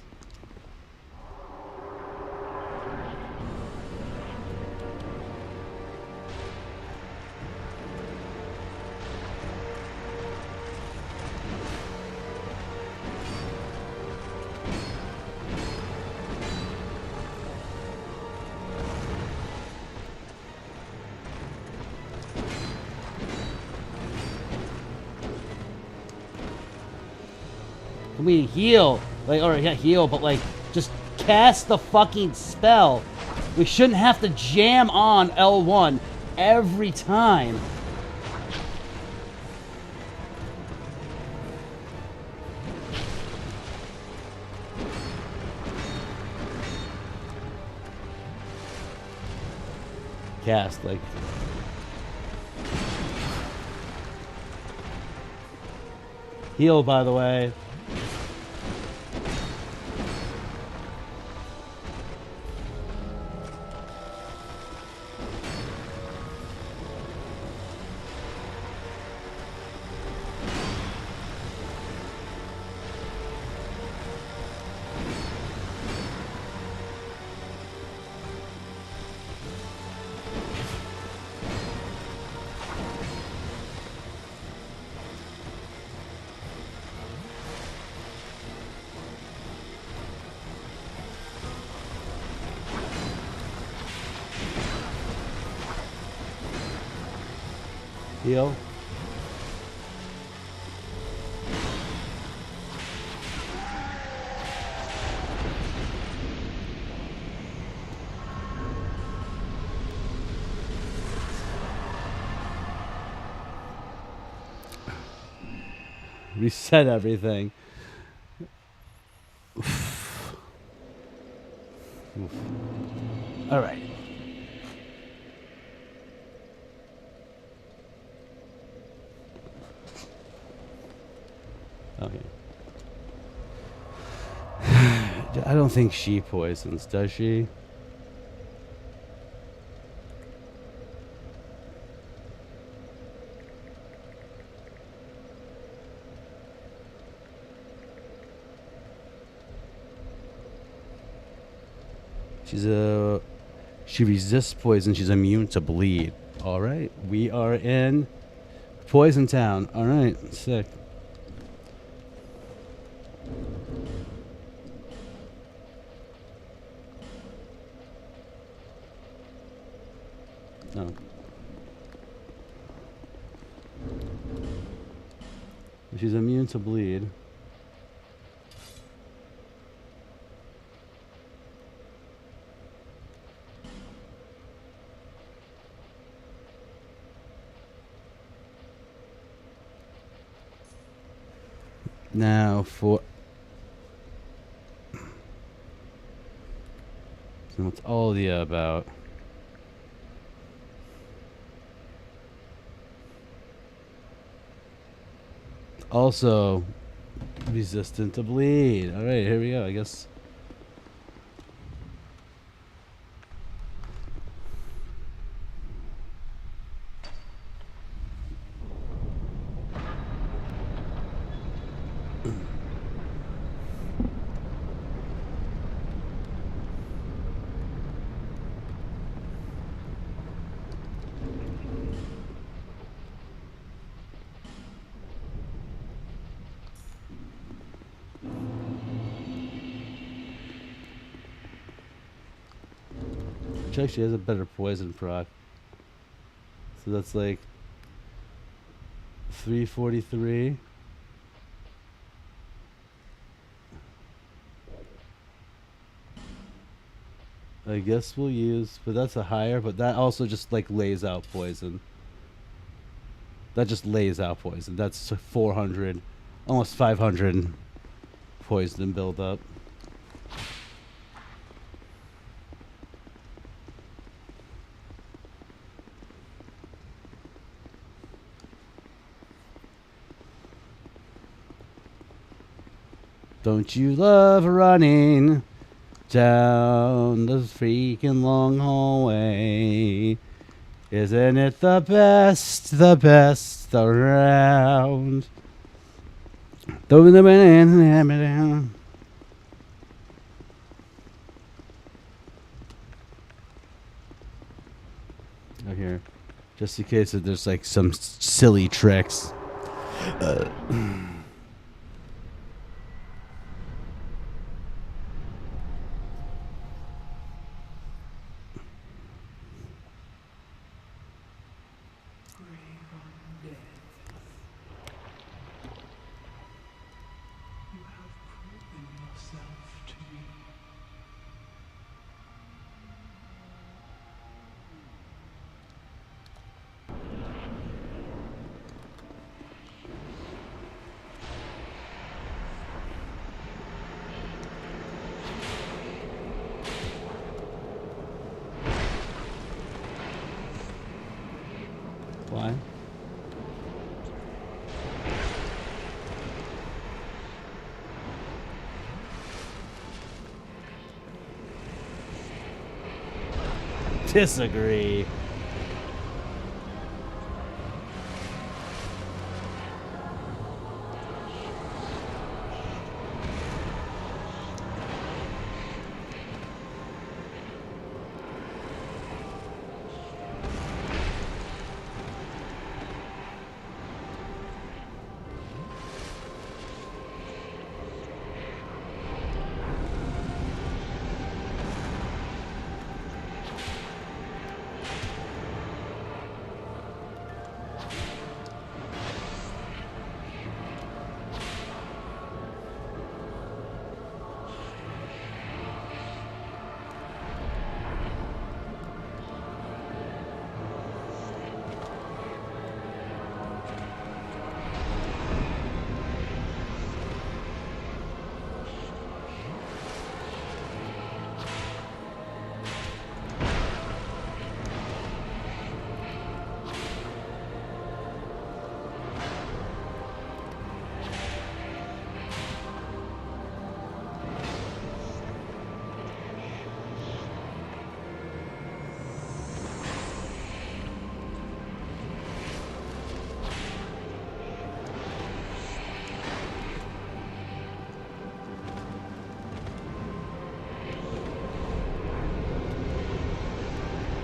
We heal, like, or not heal, but like, just cast the fucking spell. We shouldn't have to jam on L1 every time. Cast, like. Heal, by the way. Heal. Reset everything. Oof. Oof. All right. Okay. I don't think she poisons, does she? She resists poison. She's immune to bleed. All right. We are in Poison Town. All right. Sick. No. She's immune to bleed. Now for... So what's Aldia about? Also resistant to bleed. All right, here we go. I guess. Which actually has a better poison proc. So that's like 343. I guess we'll use, but that's a higher, but that also just like lays out poison. That just lays out poison. That's 400, almost 500 poison build up. Don't you love running down the freaking long hallway? Isn't it the best around? Oh, here. Just in case that there's like some silly tricks. Why? Disagree.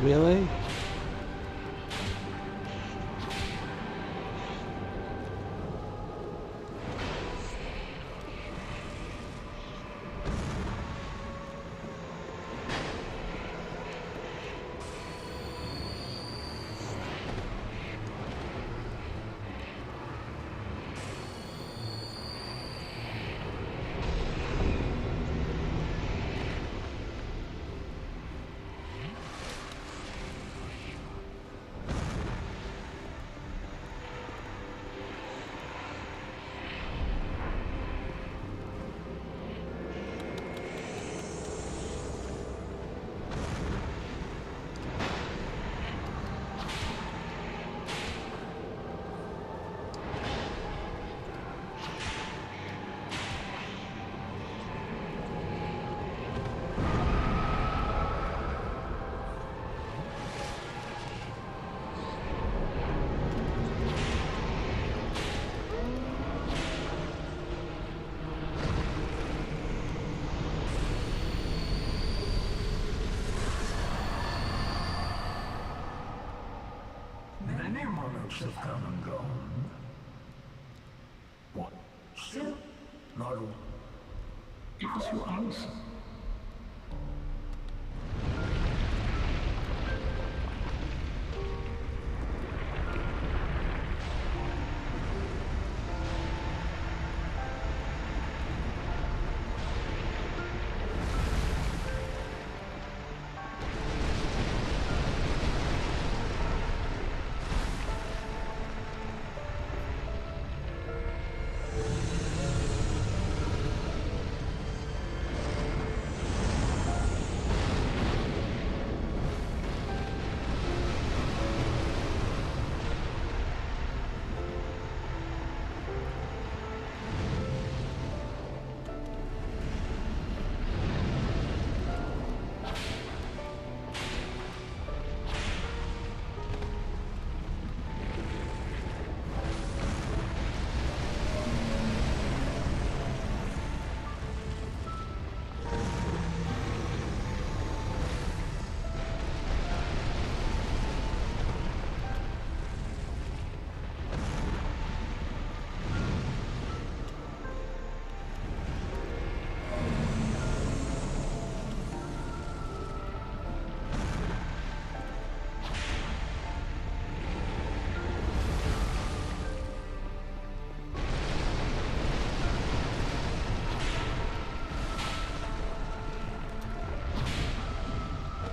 Really? Many monarchs have come and gone. What? Still? Not all. Give us your answer.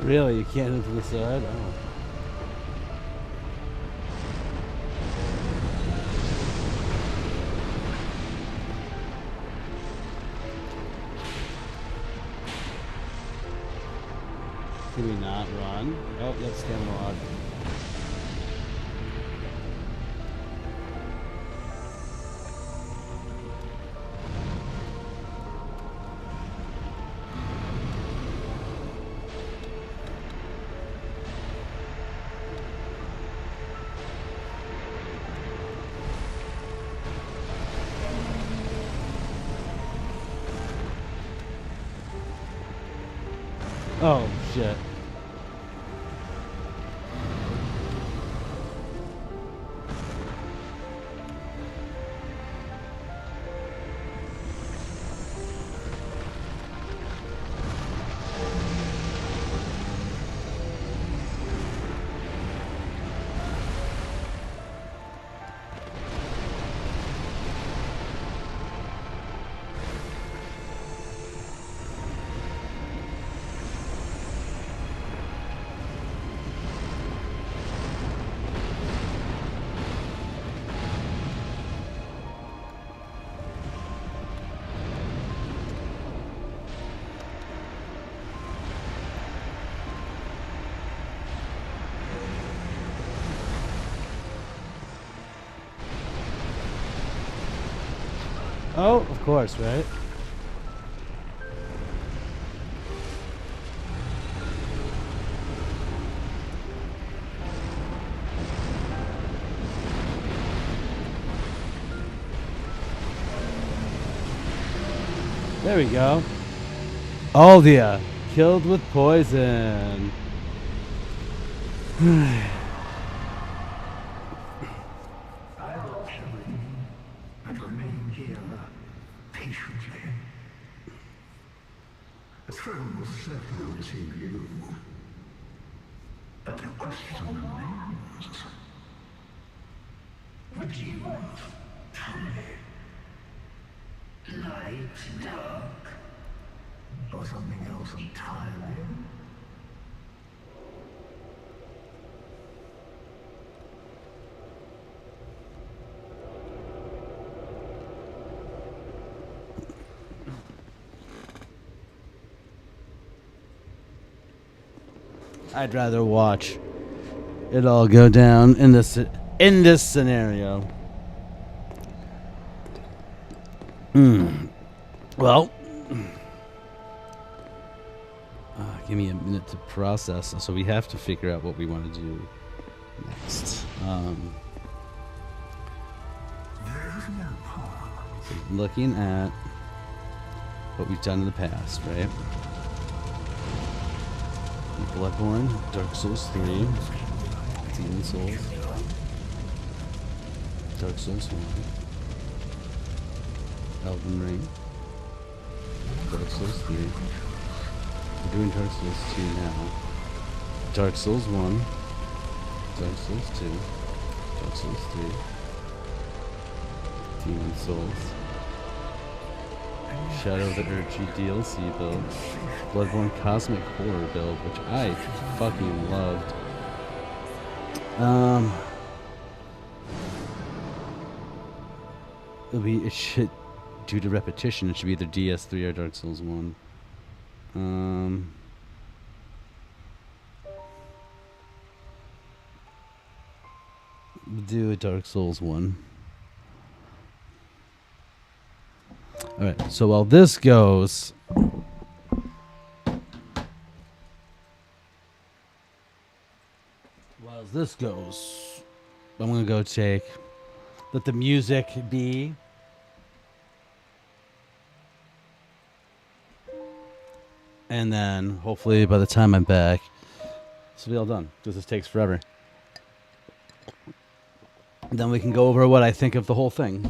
Really? You can't hit to the side? Oh. Can we not run? Oh, let's stand log. Oh, shit. Oh, of course, right? There we go. Oh, yeah. Killed with poison. I watch everything and remain here patiently. The throne will certainly receive you. But the question remains. What do you want? Tell me. Light, dark, or something else entirely? I'd rather watch it all go down in this scenario. Well, give me a minute to process. So we have to figure out what we want to do next. There is no harm. So looking at what we've done in the past, right? Bloodborne, Dark Souls 3, Demon Souls, Dark Souls 1, Elden Ring, Dark Souls 3. We're doing Dark Souls 2 now. Dark Souls 1, Dark Souls 2, Dark Souls 3, Demon Souls, Shadow of the Urge DLC build, Bloodborne Cosmic Horror build, which I fucking loved. It should, due to repetition, it should be either DS3 or Dark Souls 1. We'll do a Dark Souls 1. Alright, so while this goes, I'm gonna go let the music be. And then hopefully by the time I'm back, this will be all done, because this takes forever. Then we can go over what I think of the whole thing.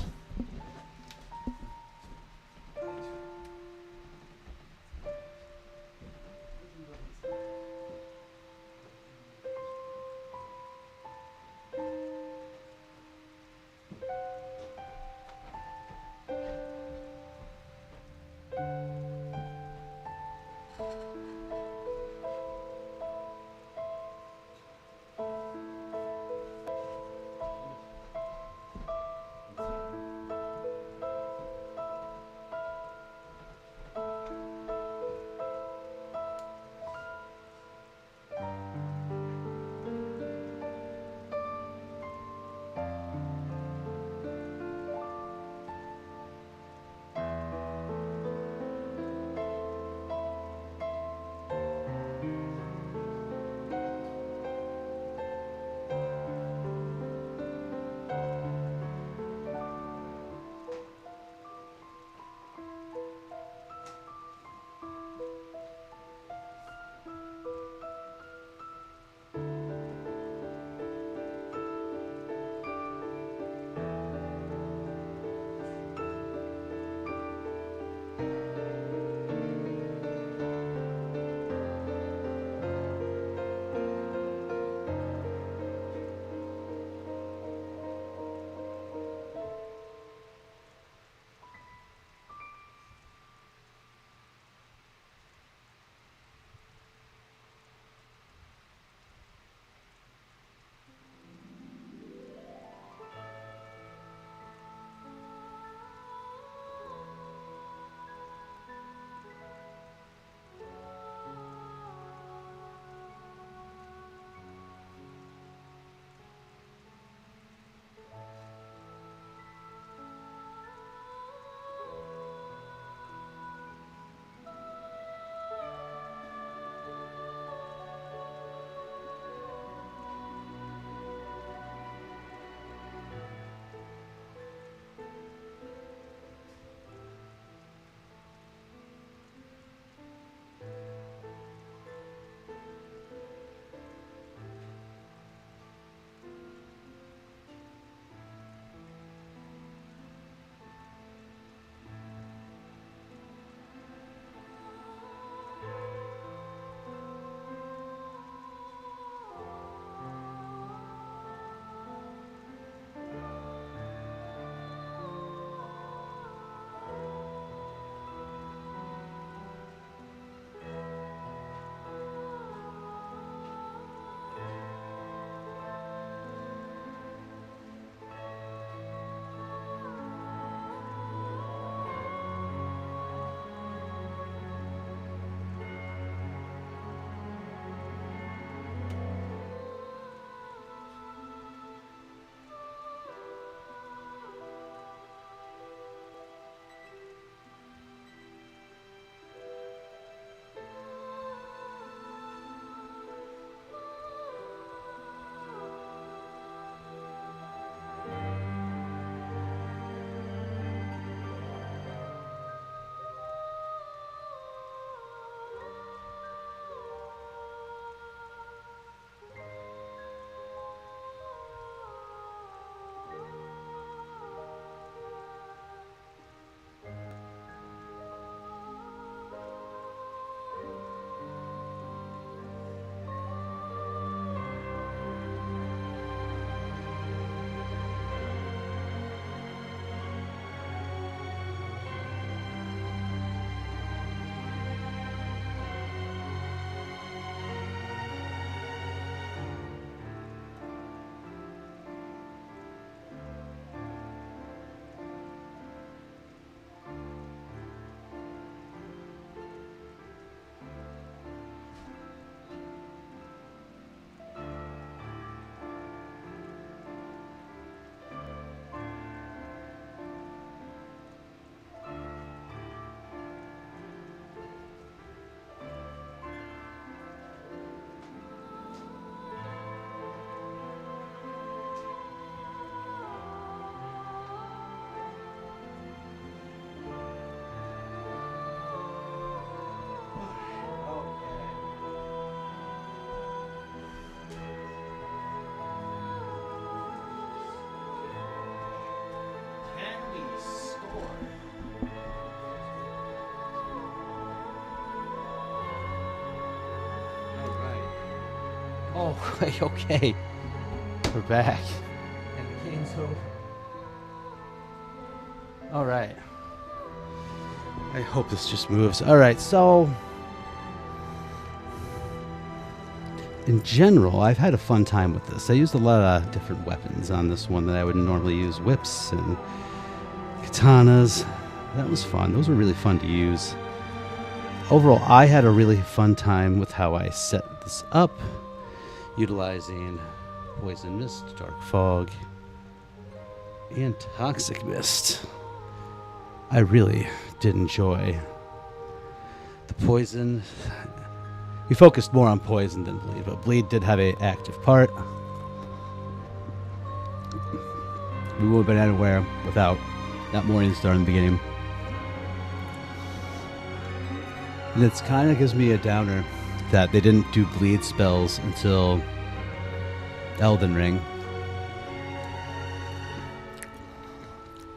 Oh, okay. We're back. And the game's over. Alright. I hope this just moves. Alright, so... in general, I've had a fun time with this. I used a lot of different weapons on this one that I would normally use. Whips and katanas. That was fun. Those were really fun to use. Overall, I had a really fun time with how I set this up. Utilizing Poison Mist, Dark Fog, and Toxic Mist. I really did enjoy the Poison. We focused more on Poison than Bleed, but Bleed did have an active part. We would have been anywhere without that Morning Star in the beginning. And it kind of gives me a downer that they didn't do Bleed spells until Elden Ring.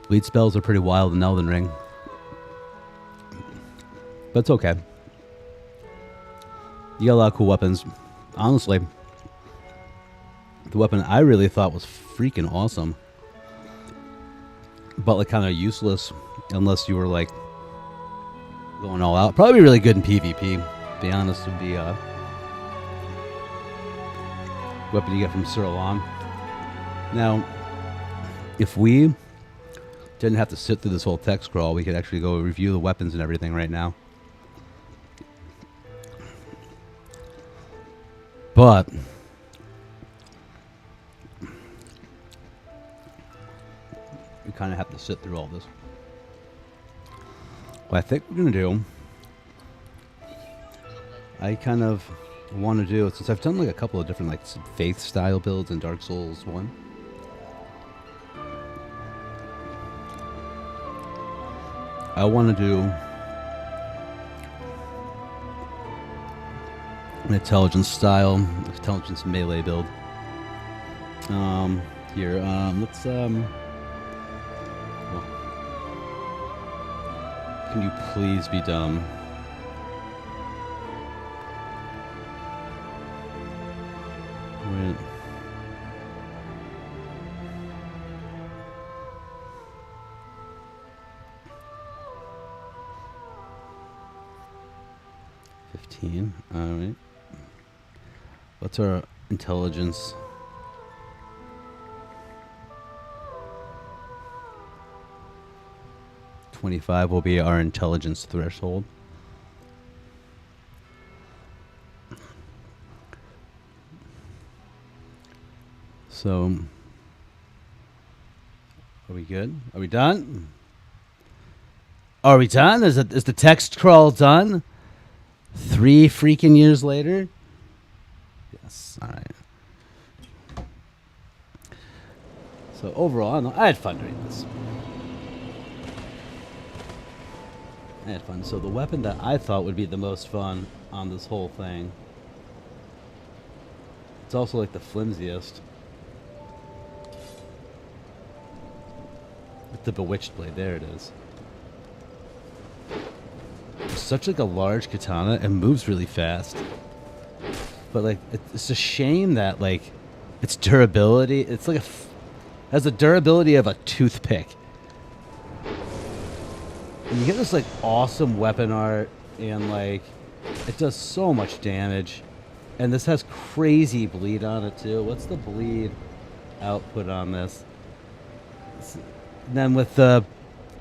Bleed spells are pretty wild in Elden Ring. But it's okay. You got a lot of cool weapons. Honestly, the weapon I really thought was freaking awesome, but like kind of useless unless you were like going all out. Probably really good in PvP. To be honest, would be a weapon you get from Sir Alan. Now, if we didn't have to sit through this whole text scroll, we could actually go review the weapons and everything right now. But we kind of have to sit through all this. What I think we're going to do, I kind of want to do, since I've done like a couple of different like faith style builds in Dark Souls 1. I want to do an intelligence melee build. Let's well, can you please be dumb? Wait. All right. What's our intelligence? $25 will be our intelligence threshold. So, are we good? Are we done? Are we done? Is the text crawl done? 3 freaking years later? Yes. All right. So overall, I had fun doing this. I had fun. So the weapon that I thought would be the most fun on this whole thing, it's also like the flimsiest. With the Bewitched Blade. There it is. Such like a large katana and moves really fast, but like it's a shame that like its durability, it's like has the durability of a toothpick. And you get this like awesome weapon art and like it does so much damage, and this has crazy bleed on it too. What's the bleed output on this? And then with the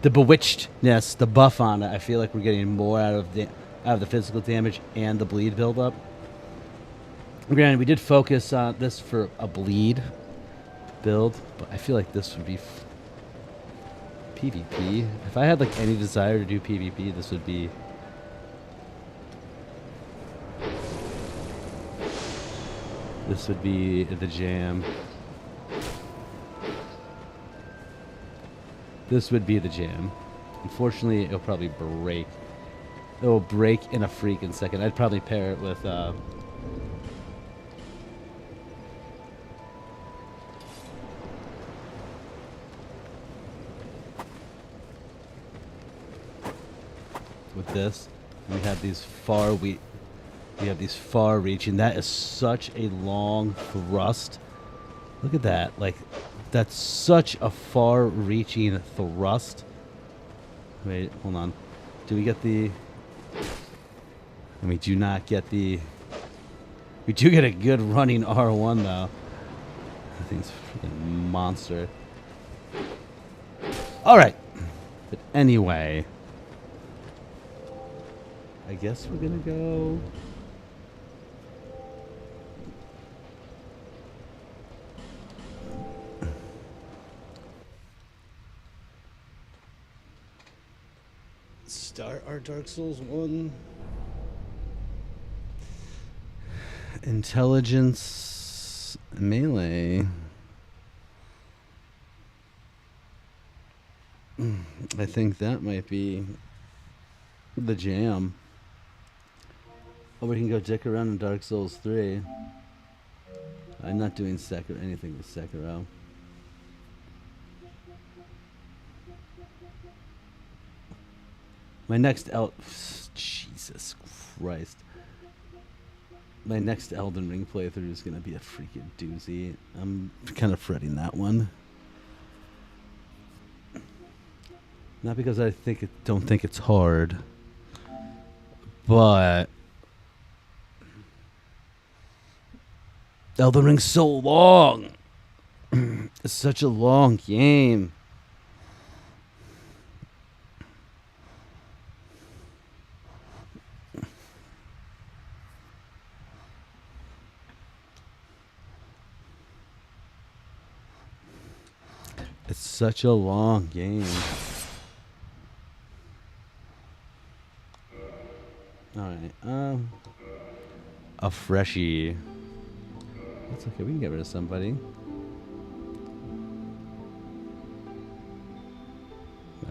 bewitchedness, the buff on it, I feel like we're getting more out of the physical damage and the bleed buildup. Granted, we did focus on this for a bleed build, but I feel like this would be PvP. If I had like any desire to do PvP, this would be the jam. This would be the jam. Unfortunately, it'll probably break. It will break in a freaking second. I'd probably pair it with this. We have these far-reaching. That is such a long thrust. Look at that. Like, that's such a far-reaching thrust. Wait, hold on. Do we get the... And we do not get the... We do get a good running R1, though. That thing's a freaking monster. Alright. But anyway... I guess we're gonna go... Start our Dark Souls 1. Intelligence melee. I think that might be the jam. Or we can go dick around in Dark Souls 3. I'm not doing anything with Sekiro. My next Jesus Christ. My next Elden Ring playthrough is gonna be a freaking doozy. I'm kind of fretting that one. Not because I don't think it's hard, but Elden Ring's so long. It's such a long game. It's such a long game. Alright, a freshie. That's okay, we can get rid of somebody.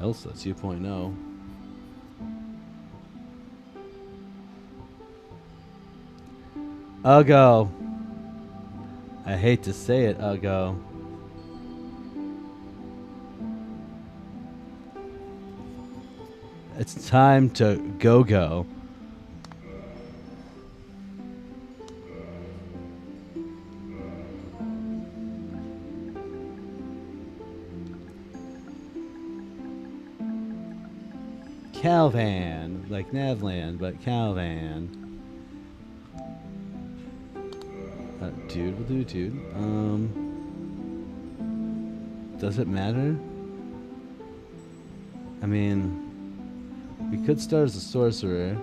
Elsa 2.0. Uggo. I hate to say it, Uggo. It's time to go. Calvan, like Navland, but Calvan. Dude, we'll do dude. Does it matter? I mean, we could start as a sorcerer,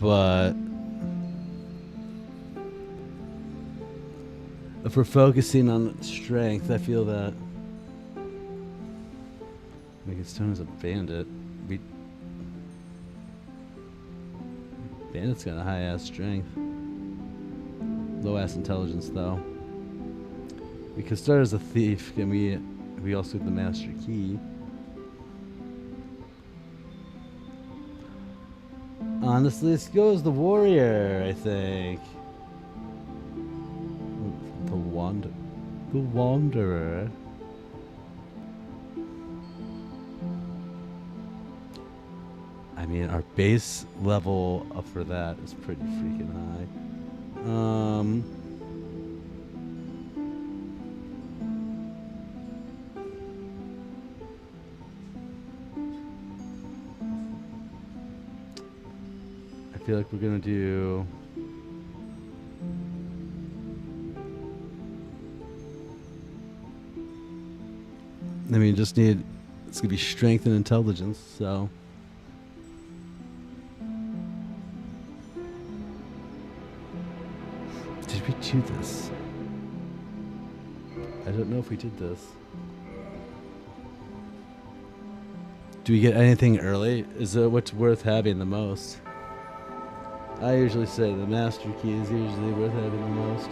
but if we're focusing on strength, I feel that we can start as a bandit. Bandit's got a high ass strength, low ass intelligence though. We could start as a thief, and we also have the master key. Honestly, let's go as the warrior, I think. The wanderer. I mean, our base level up for that is pretty freaking high. I feel like we're gonna do. I mean, it's gonna be strength and intelligence, so. Did we do this? I don't know if we did this. Do we get anything early? Is it what's worth having the most? I usually say the master key is usually worth having the most.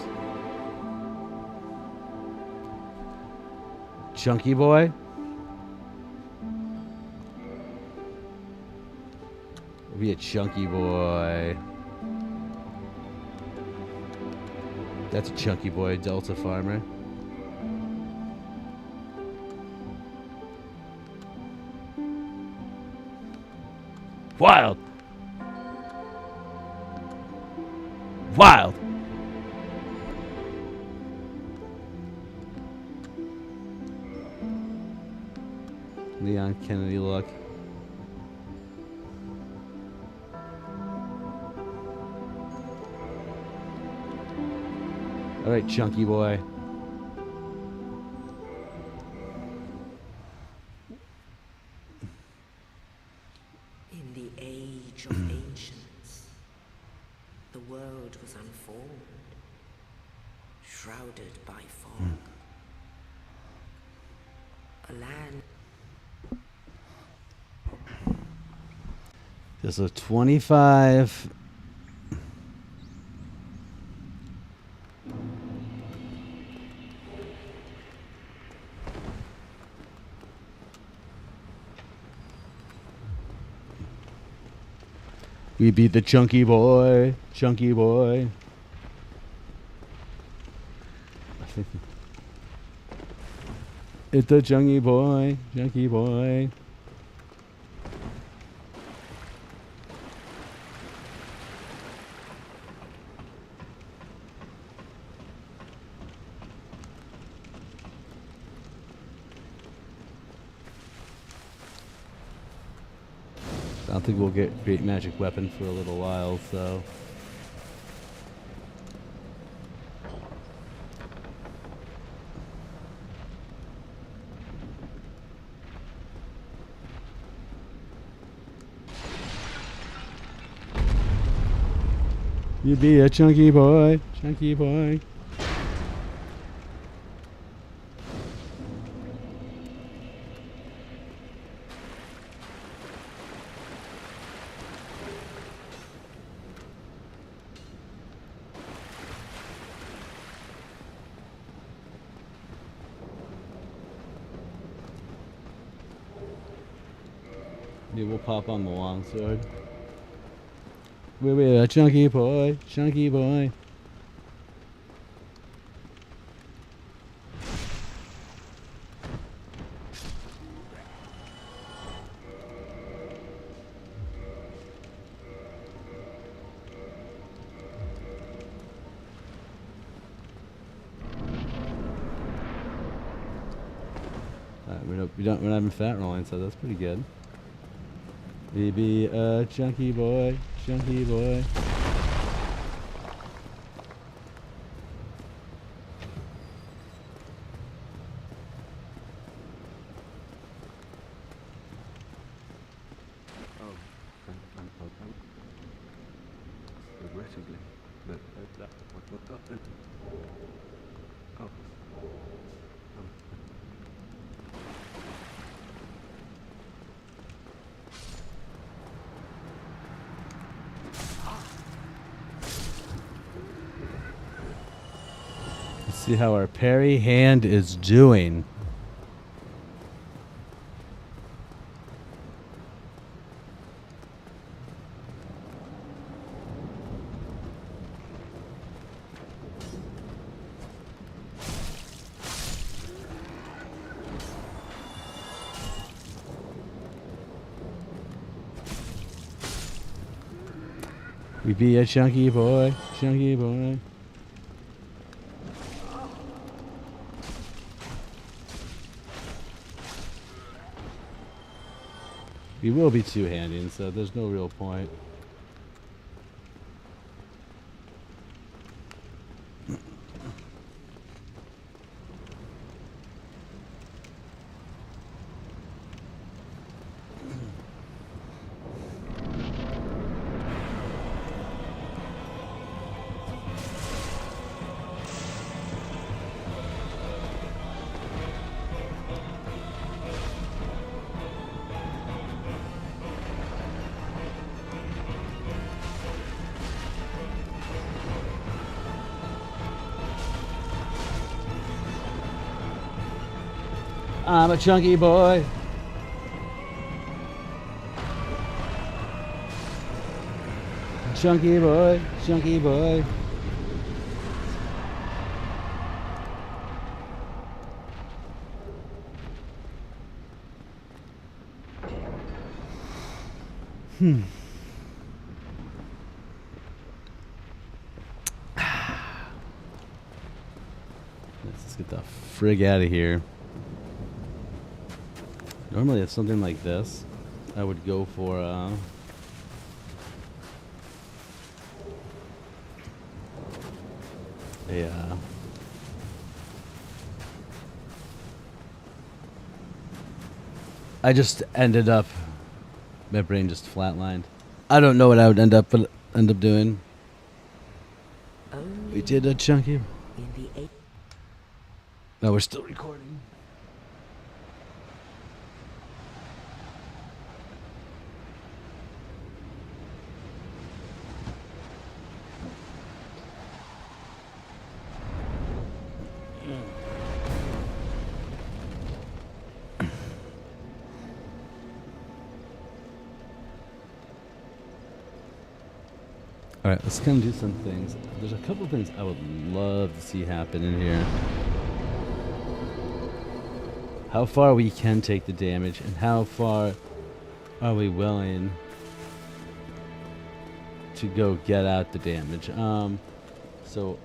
Chunky boy? Be a chunky boy. That's a chunky boy, Delta farmer. Wild. Wild. Leon Kennedy look. All right, chunky boy. In the age of ancients, the world was unformed, shrouded by fog. A land There's a 25. We beat the chunky boy, chunky boy. It's the chunky boy, chunky boy. I don't think we'll get great magic weapon for a little while, so. You be a chunky boy, chunky boy. Maybe we'll pop on the longsword. We're a chunky boy, chunky boy. We're not having fat rolling, so that's pretty good. We be a chunky boy, chunky boy. Regrettably, but what happened? Oh. Let's see how our parry hand is doing. We be a chunky boy, chunky boy. We will be two-handing, so there's no real point. I'm a chunky boy. Chunky boy, chunky boy. Let's get the frig out of here. Normally, it's something like this. I would go for I just ended up. My brain just flatlined. I don't know what I would end up doing. We did a chunky. In the No, we're still recording. All right, let's kind of do some things. There's a couple things I would love to see happen in here. How far we can take the damage, and how far are we willing to go get out the damage. So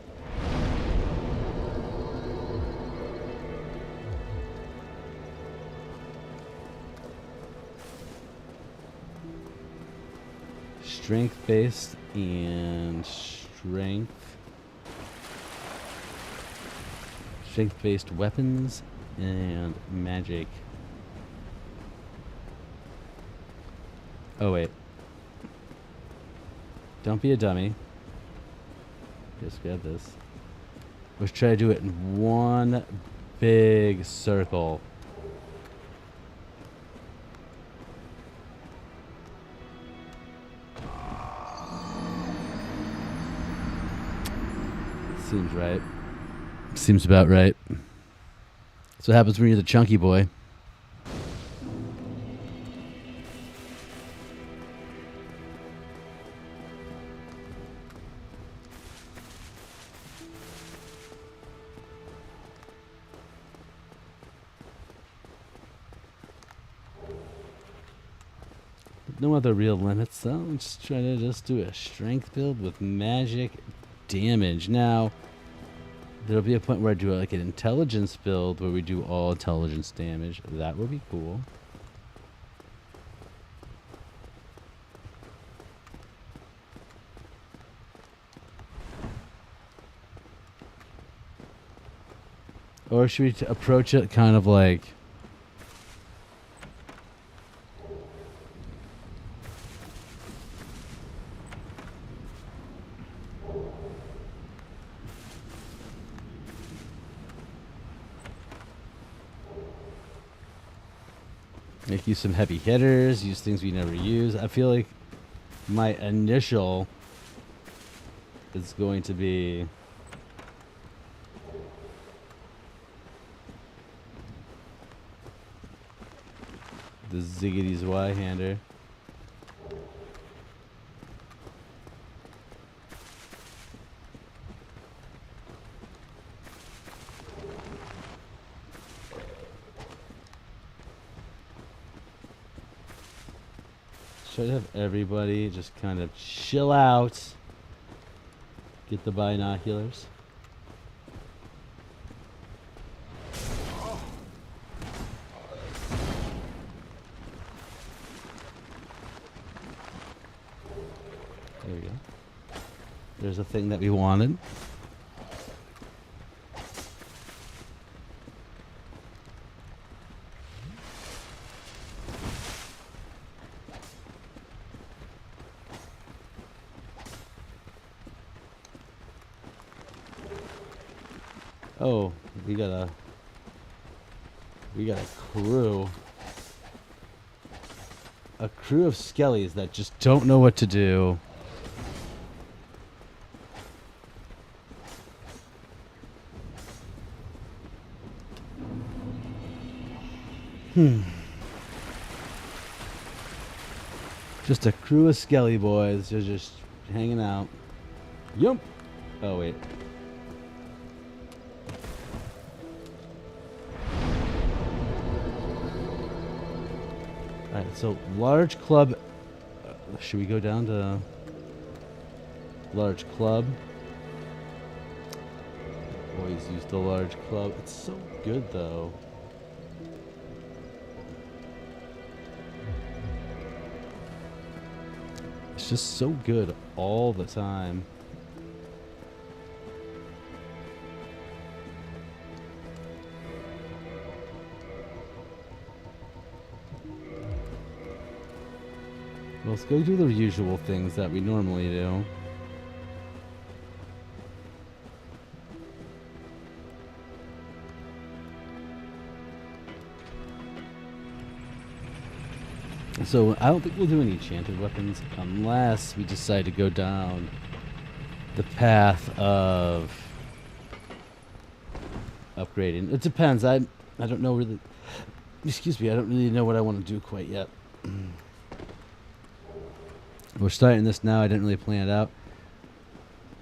strength based and strength based weapons and magic. Oh wait, don't be a dummy. Just grab this. Let's try to do it in one big circle. Seems right. Seems about right. That's what happens when you're the chunky boy. No other real limits, so I'm just trying to do a strength build with magic damage. Now, there'll be a point where I do like an intelligence build where we do all intelligence damage. That would be cool. Or should we approach it kind of like... Make use some heavy hitters, use things we never use. I feel like my initial is going to be the Ziggity Zweihander. Try to have everybody just kind of chill out. Get the binoculars. There we go. There's a thing that we wanted. Oh, we got a crew. A crew of skellies that just don't know what to do. Just a crew of skelly boys. They're just hanging out. Yup. Oh, wait. Alright, so large club should we go down to large club? Always use the large club. It's so good though. It's just so good all the time. Well, let's go do the usual things that we normally do. So I don't think we'll do any enchanted weapons unless we decide to go down the path of upgrading. It depends. I don't know really. Excuse me. I don't really know what I want to do quite yet. We're starting this now. I didn't really plan it out.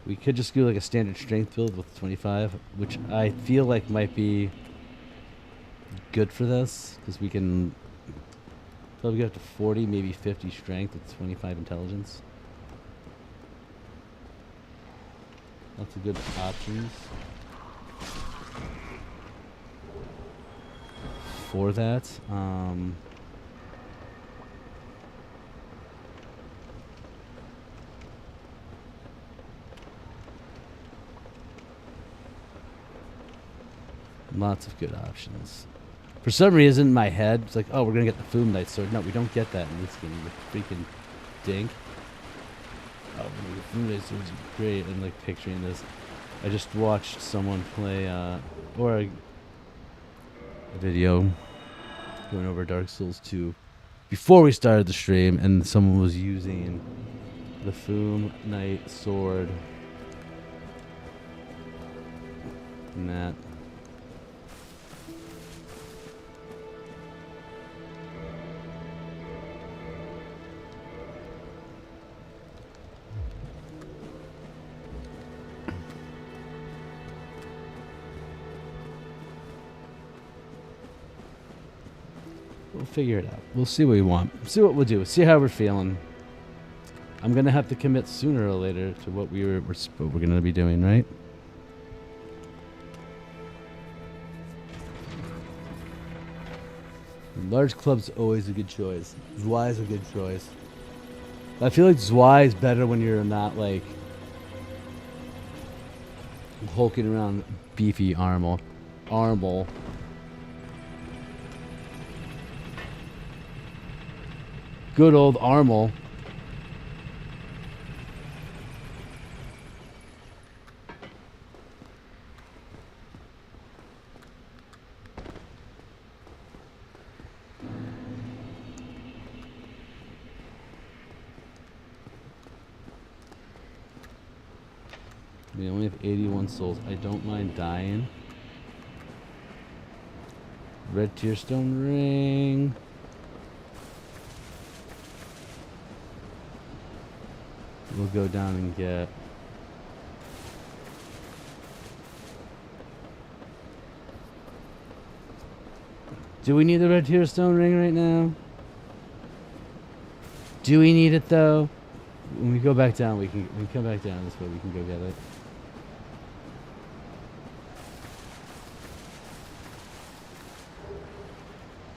We could just do like a standard strength build with 25, which I feel like might be good for this because we can probably get up to 40, maybe 50 strength with 25 intelligence. Lots of good options for that. Lots of good options. For some reason, in my head, it's like, oh, we're going to get the Foom Knight sword. No, we don't get that in this game. The freaking dink. Oh, the Foom Knight sword's great. I'm like picturing this. I just watched someone play, or a video going over Dark Souls 2 before we started the stream, and someone was using the Foom Knight sword. And that. We'll figure it out. We'll see what we want. See what we'll do. See how we're feeling. I'm gonna have to commit sooner or later to what we're gonna be doing, right? Large club's always a good choice. Zwei is a good choice. I feel like Zwei is better when you're not like hulking around beefy armor. Good old Armel. We only have 81 souls. I don't mind dying. Red Tearstone ring. We'll go down and get Do we need the Red Tearstone ring right now? Do we need it though? When we go back down, we can come back down this way. We can go get it.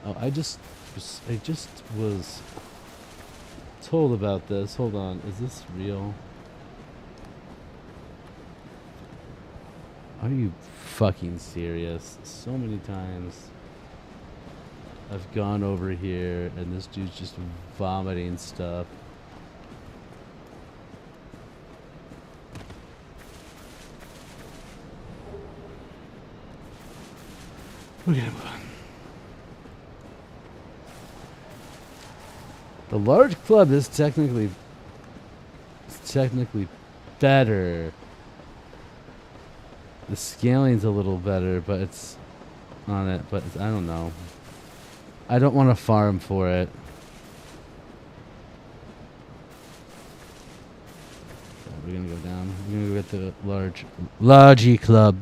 Oh, I just was told about this. Hold on, is this real? Are you fucking serious? So many times I've gone over here and this dude's just vomiting stuff. We're gonna move on. The large club is technically better. The scaling's a little better, but it's on it. But I don't know. I don't want to farm for it. So we're gonna go down. We're gonna go get the large club.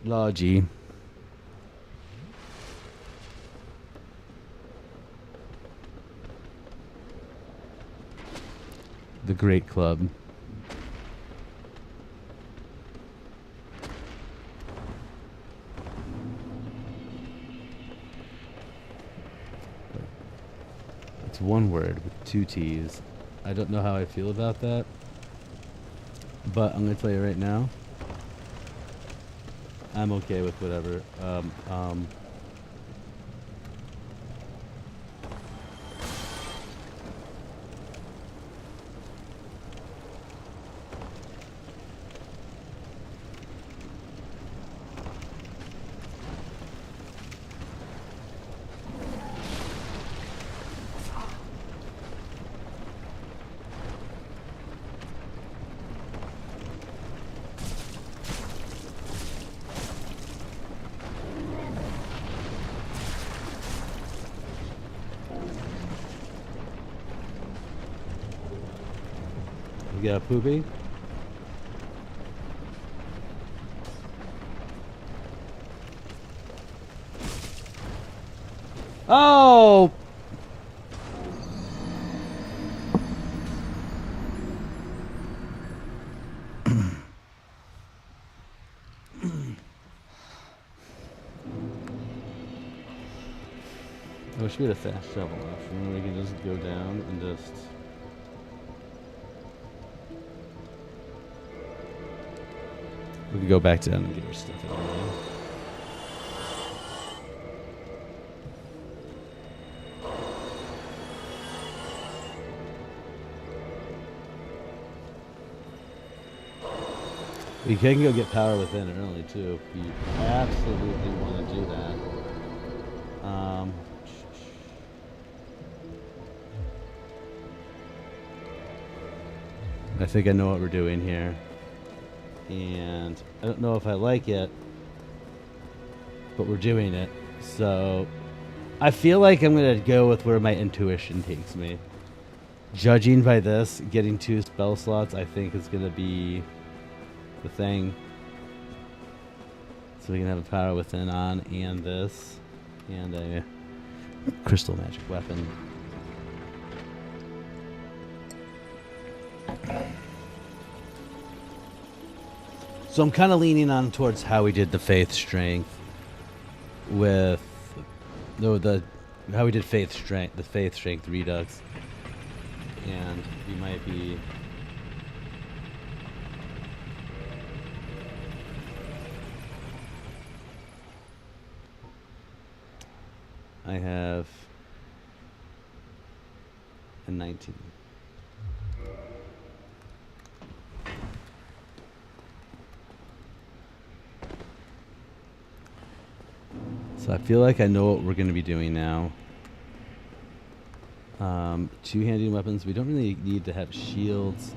Largy. great club. It's one word with 2 T's. I don't know how I feel about that, but I'm going to tell you right now, I'm okay with whatever. You got a poopy? Oh! I wish we had a fast travel option where we can just go down and just... We could go back down and get our stuff out of the way. We can go get power within early too if you absolutely want to do that. I think I know what we're doing here. And I don't know if I like it, but we're doing it. So I feel like I'm going to go with where my intuition takes me. Judging by this, getting 2 spell slots, I think is going to be the thing. So we can have a power within on and this. And a crystal magic weapon. So I'm kind of leaning on towards how we did the faith strength with how we did faith strength, the faith strength redux, and we might be I have a 19. So I feel like I know what we're going to be doing now. 2-handed weapons. We don't really need to have shields.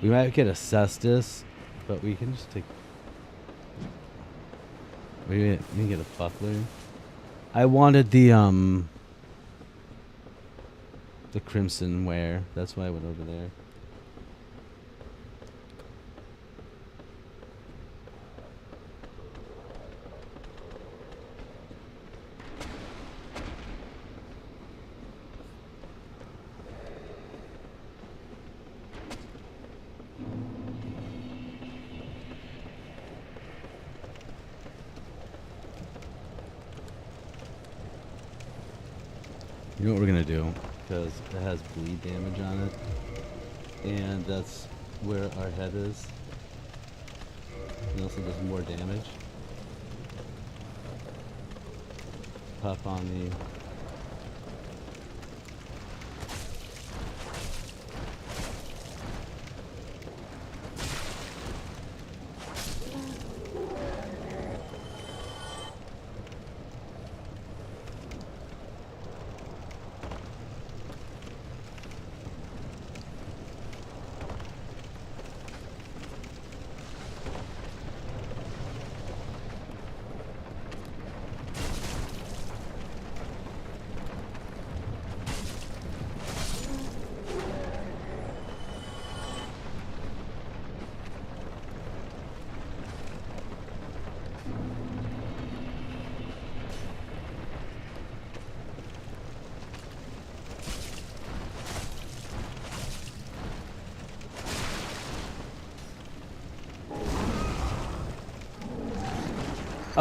We might get a cestus, but we can just take... We can get a buckler. I wanted the crimson wear. That's why I went over there. You know what we're gonna do, because it has bleed damage on it, and that's where our head is. It also does more damage. Pop on the...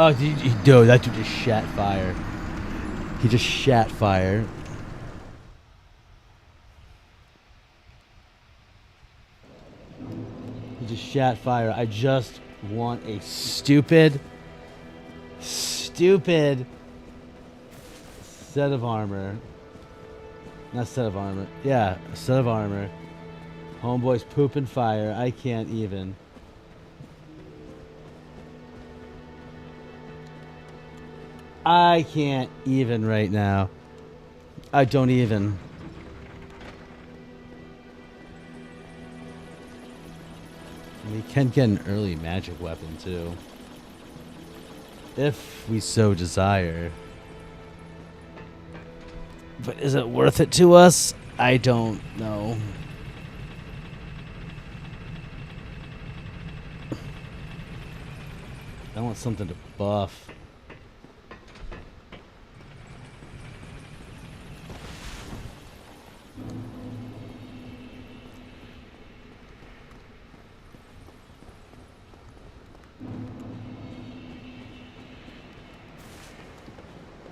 Oh, dude, that dude just shat fire. He just shat fire. He just shat fire. I just want a stupid set of armor. Not set of armor. Yeah, a set of armor. Homeboy's pooping fire. I can't even. I can't even right now. I don't even. We can get an early magic weapon too. If we so desire. But is it worth it to us? I don't know. I want something to buff.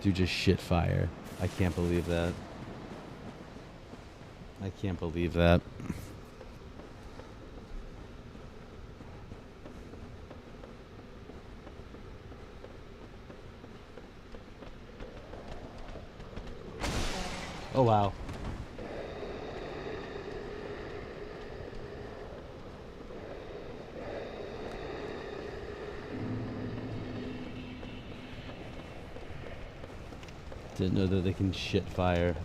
Dude just shit fire. I can't believe that. I can't believe that. Oh, wow. Didn't know that they can shit fire.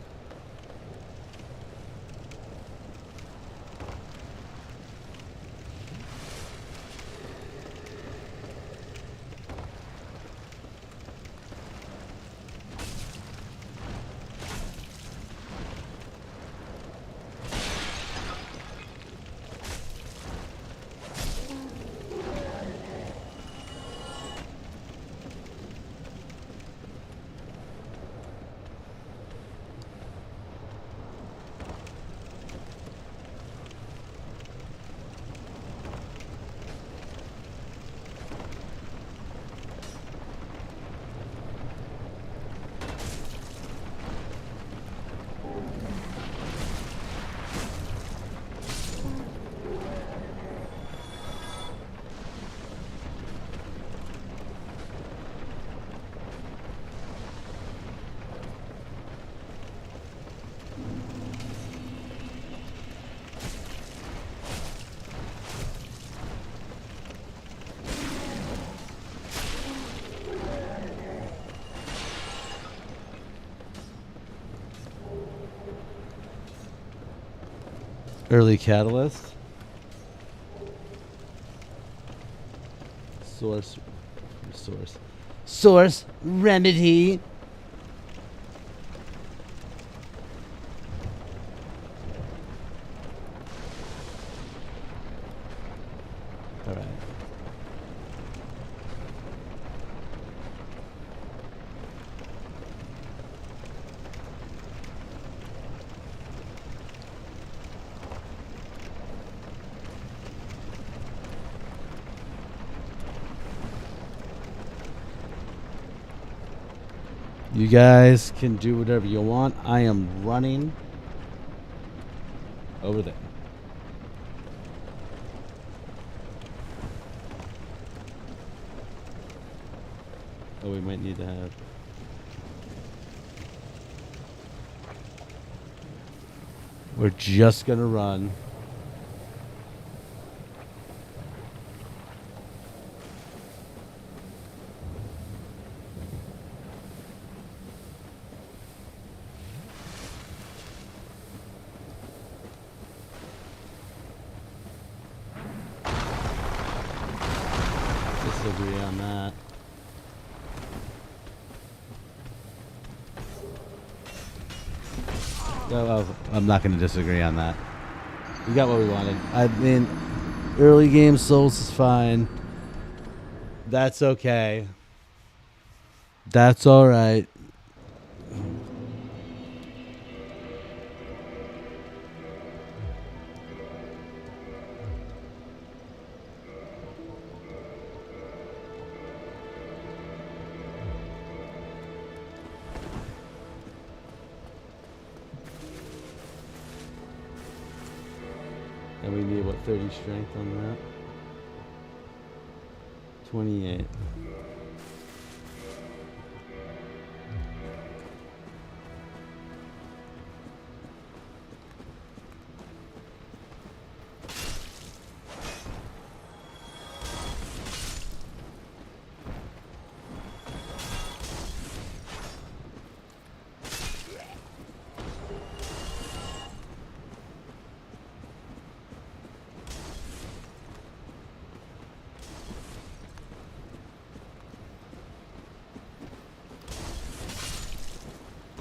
Early catalyst. Source remedy. All right. You guys can do whatever you want. I am running over there. Oh, we might need to have... We're just gonna run. Disagree on that. Oh, I'm not going to disagree on that. We got what we wanted. I mean, early game souls is fine. That's okay. That's all right. And we need, what, 30 strength on that? 28.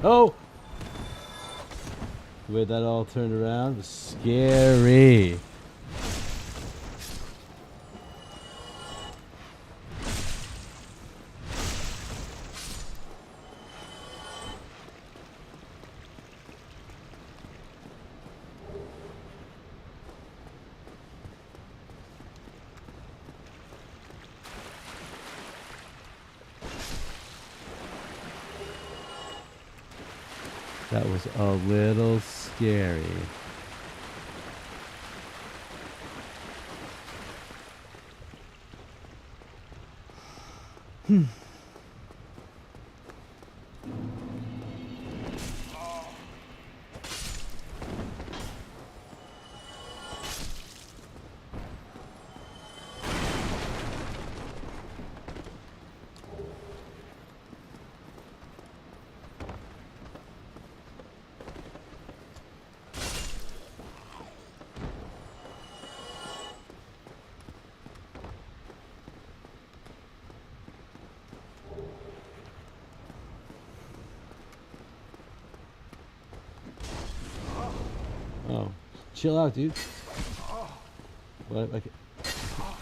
Oh! The way that all turned around was scary. That was a little scary. Oh, chill out, dude. What? Like,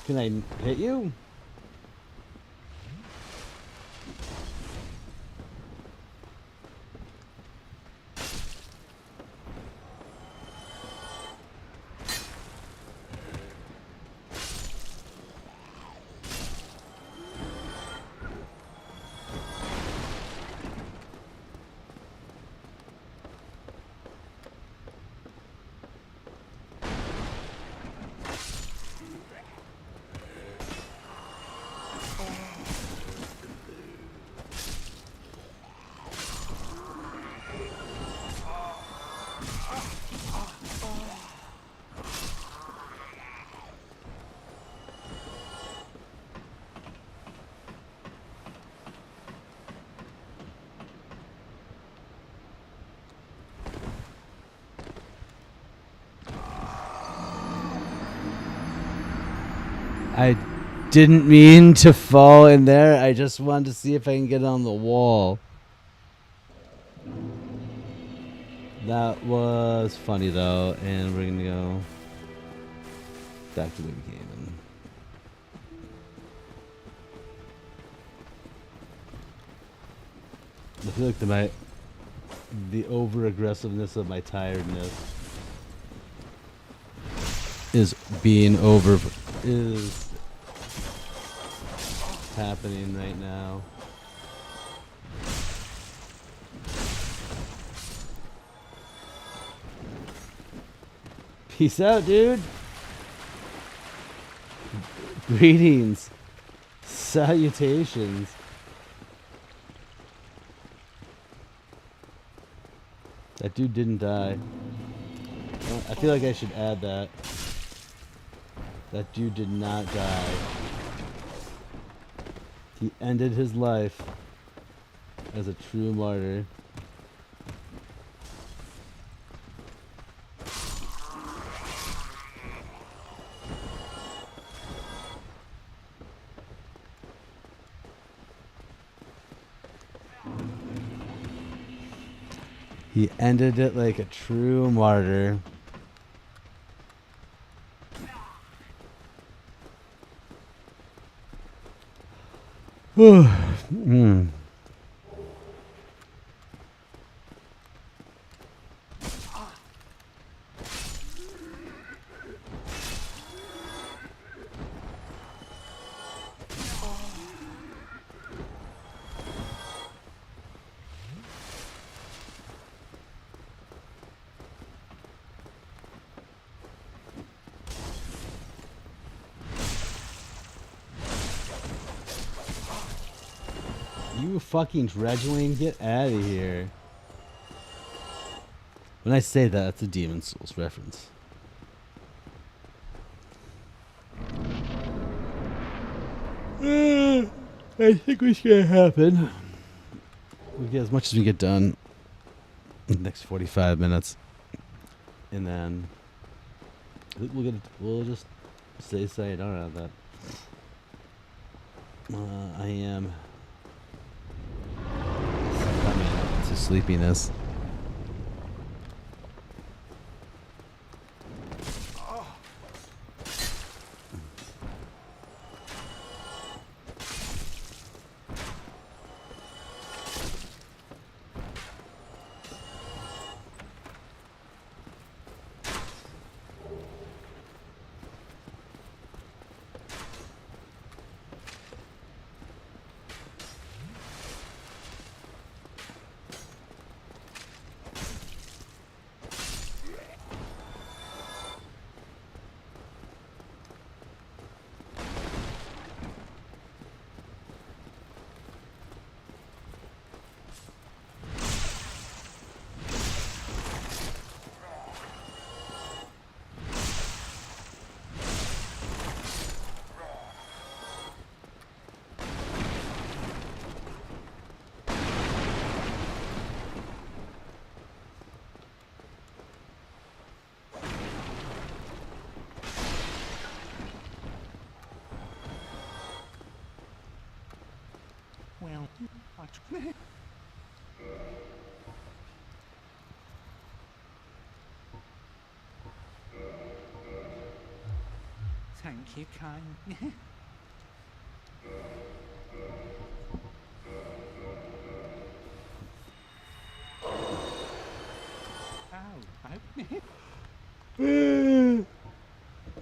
can I hit you? I didn't mean to fall in there. I just wanted to see if I can get on the wall. That was funny though, and we're gonna go back to where we came in. I feel like the over aggressiveness of my tiredness is happening right now. Peace out, dude. Greetings. Salutations. That dude didn't die. I feel like I should add that. That dude did not die. He ended his life as a true martyr. He ended it like a true martyr. Mm. You fucking dredgeling, get out of here. When I say that, that's a Demon Souls reference. I think what's gonna happen. We get as much as we get done in the next 45 minutes, and then we'll just say sayonara on that. I am succumbing to sleepiness. Well, watch. Thank you, kind.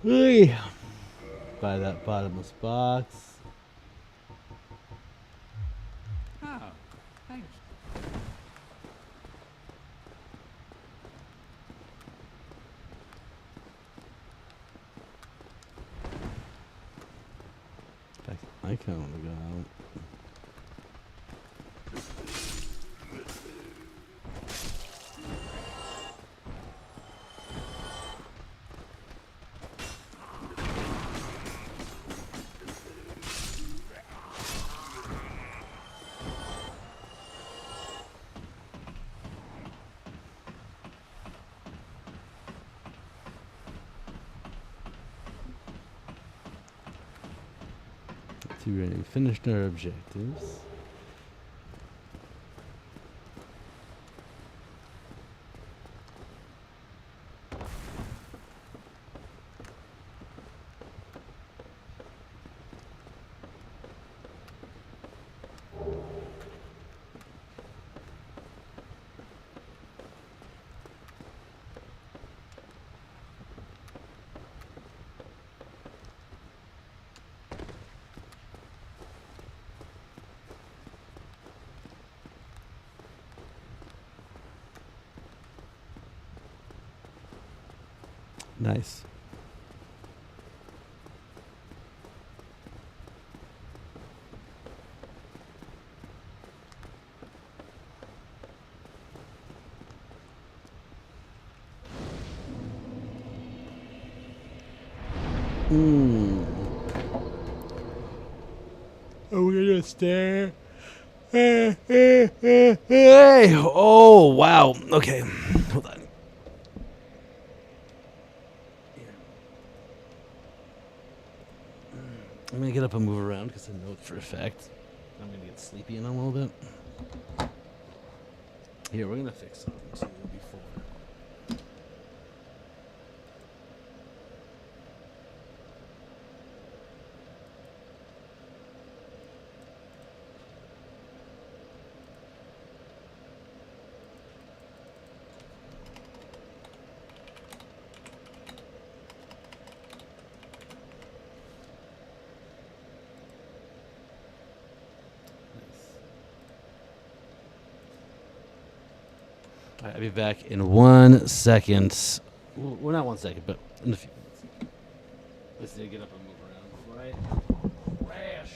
Hey. Buy that bottomless box. Oh, thanks. In fact, I kind of want to go out. Ready. Finished our objectives. Nice. Are we gonna stare? Hey! Oh, wow. Okay. Hold on. I'm gonna get up and move around because I know it for a fact I'm gonna get sleepy in a little bit. Here, we're gonna fix something too before. All right, I'll be back in 1 second. Well, not 1 second, but in a few minutes. Let's get up and move around. Right? Crash!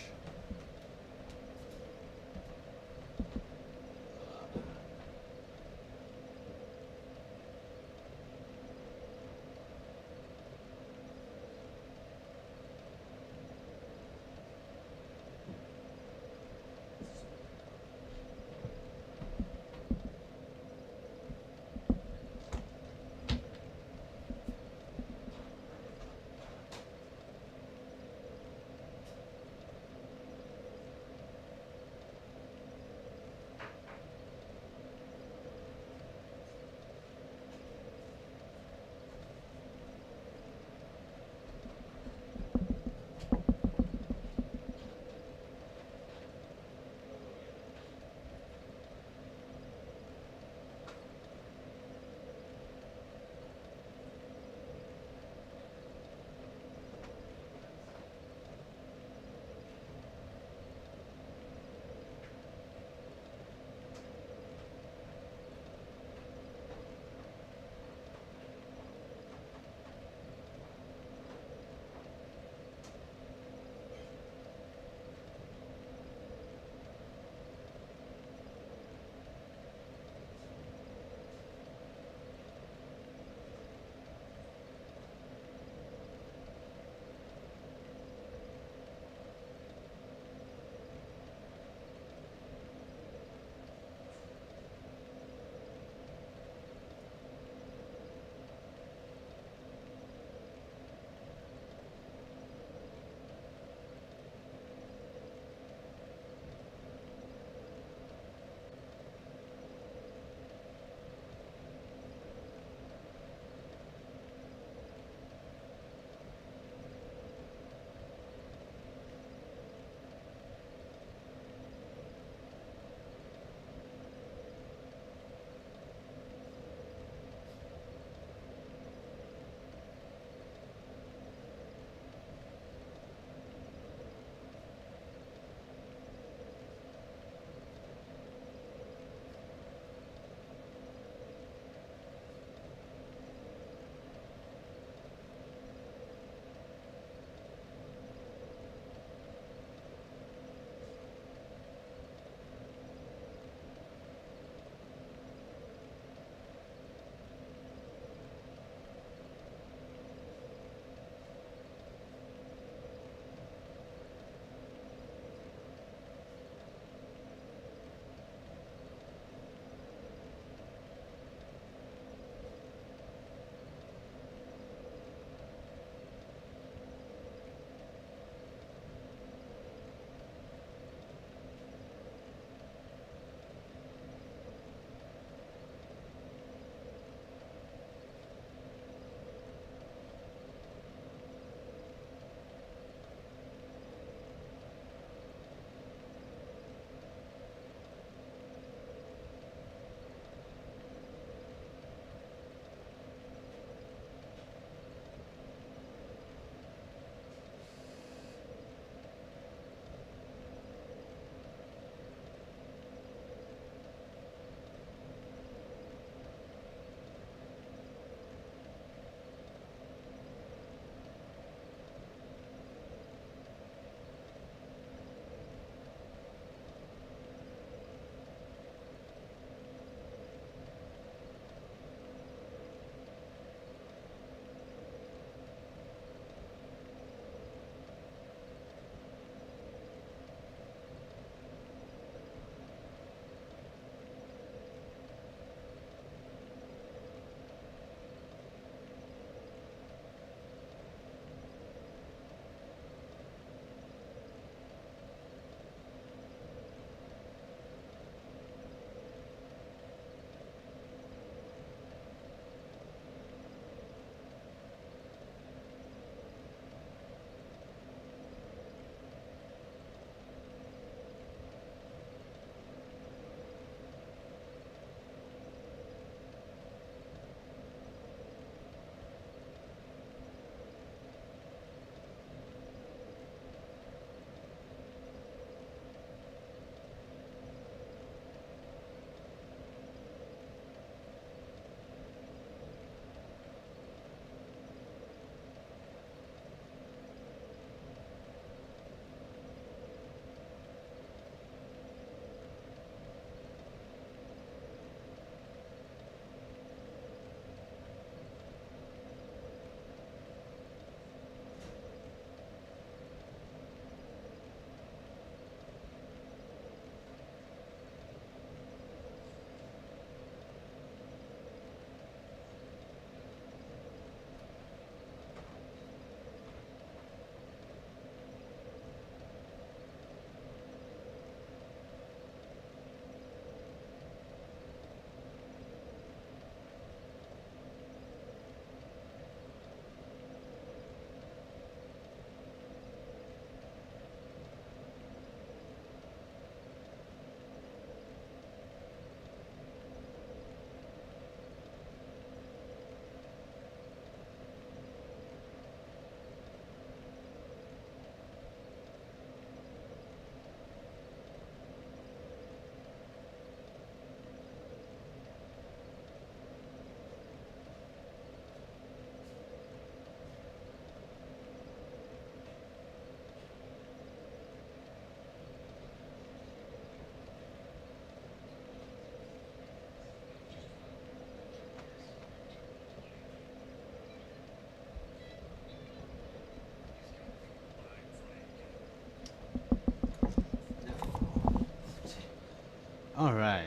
All right.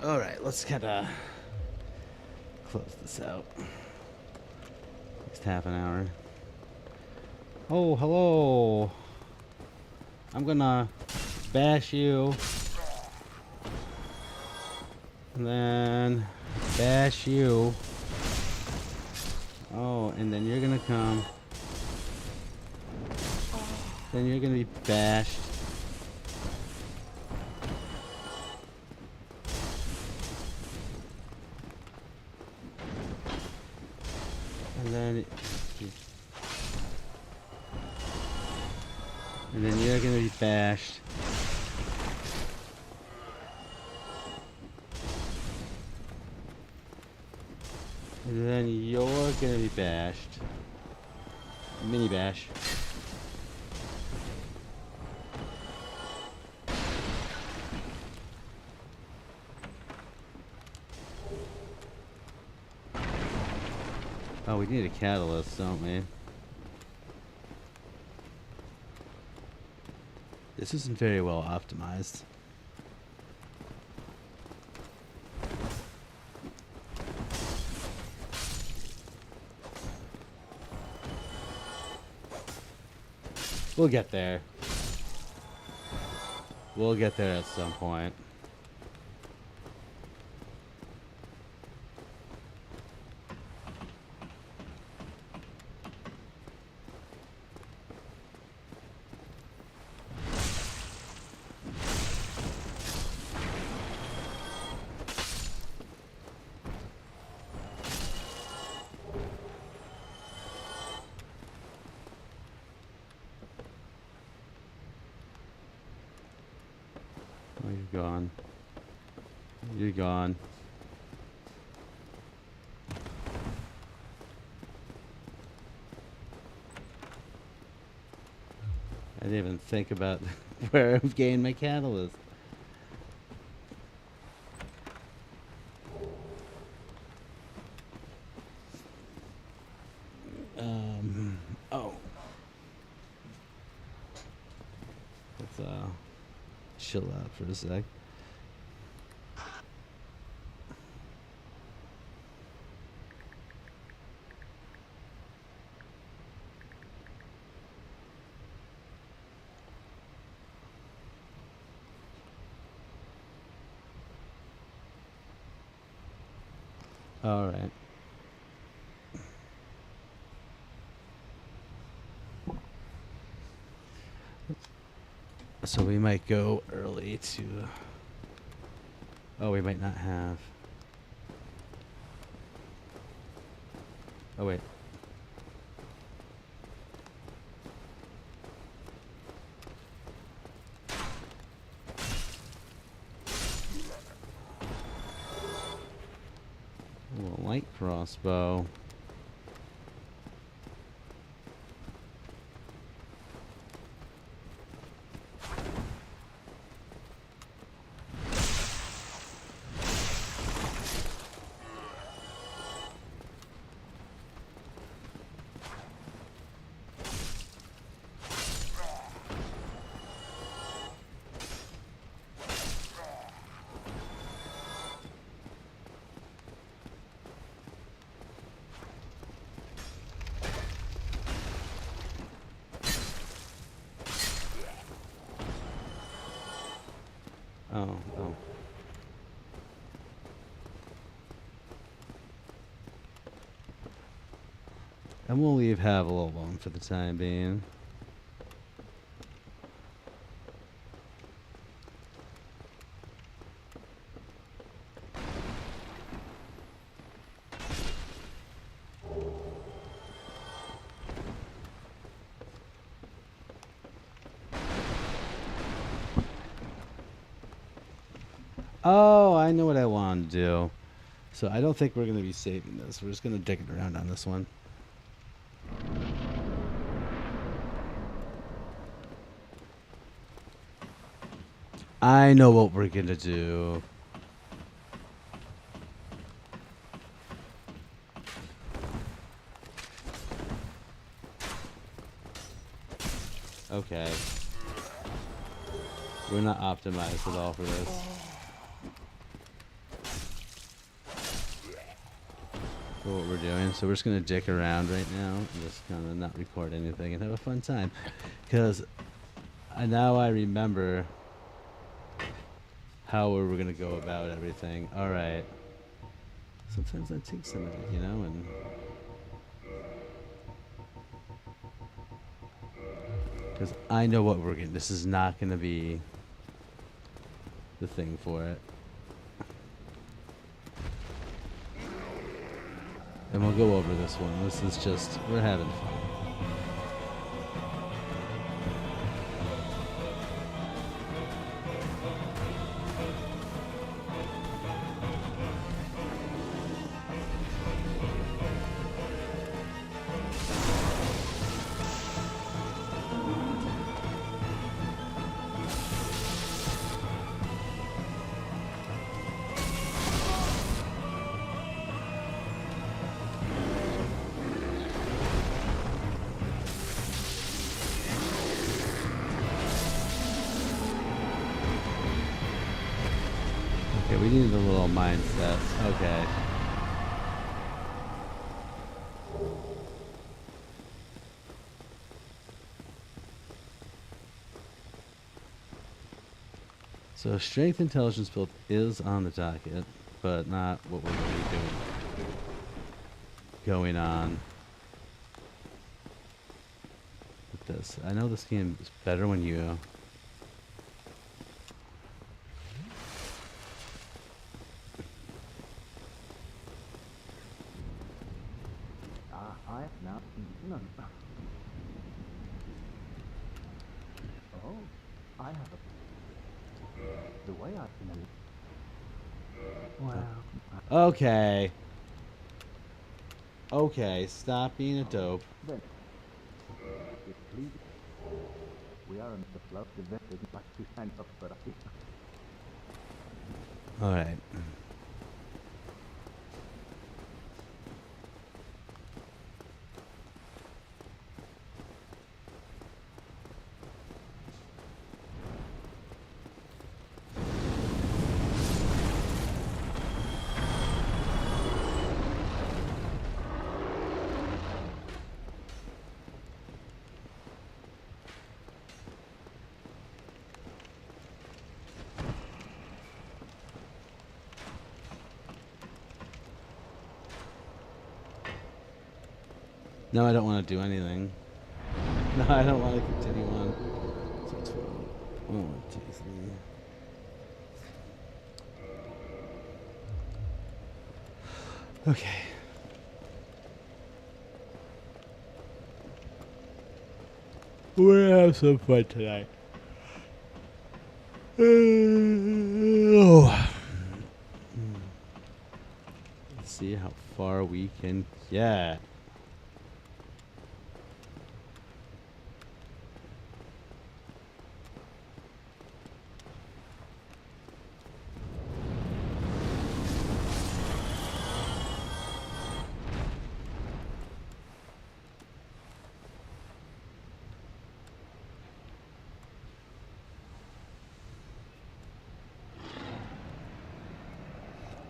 All right, let's kind of close this out. Next half an hour. Oh, hello. I'm gonna bash you. And then bash you. Oh, and then you're gonna come. Then you're gonna be bashed. And then you're gonna be bashed. And then you're gonna be bashed. Mini bash. Oh, we need a catalyst, don't we? This isn't very well optimized. We'll get there. We'll get there at some point. Oh, you're gone. You're gone. I didn't even think about where I've gained my catalyst. Oh. Let's chill out for a sec. All right. So we might go early to... Oh, we might not have... Oh, wait. A light crossbow. Oh. And we'll leave Havel alone for the time being. Oh, I know what I want to do. So I don't think we're going to be saving this. We're just going to dig it around on this one. I know what we're going to do. Okay. We're not optimized at all for this. For what we're doing. So we're just going to dick around right now and just kind of not record anything and have a fun time. Because now I remember how we were going to go about everything. Alright. Sometimes I take some of it, you know, and... Because I know what we're getting. This is not going to be the thing for it. And we'll go over this one. This is just, we're having fun. Okay, we needed a little mindset. Okay. So strength intelligence build is on the docket, but not what we're going to be doing. Going on with this. I know this game is better when you... I have now no. Oh, I have the way I can Wow. Okay. Okay, stop being a dope. Then, please, we are in the flow devoted by two hands up for us. Alright. No, I don't want to do anything. No, I don't want to continue on. So 12. 1, 2, 3. Okay. We're gonna have some fun tonight. Let's see how far we can get.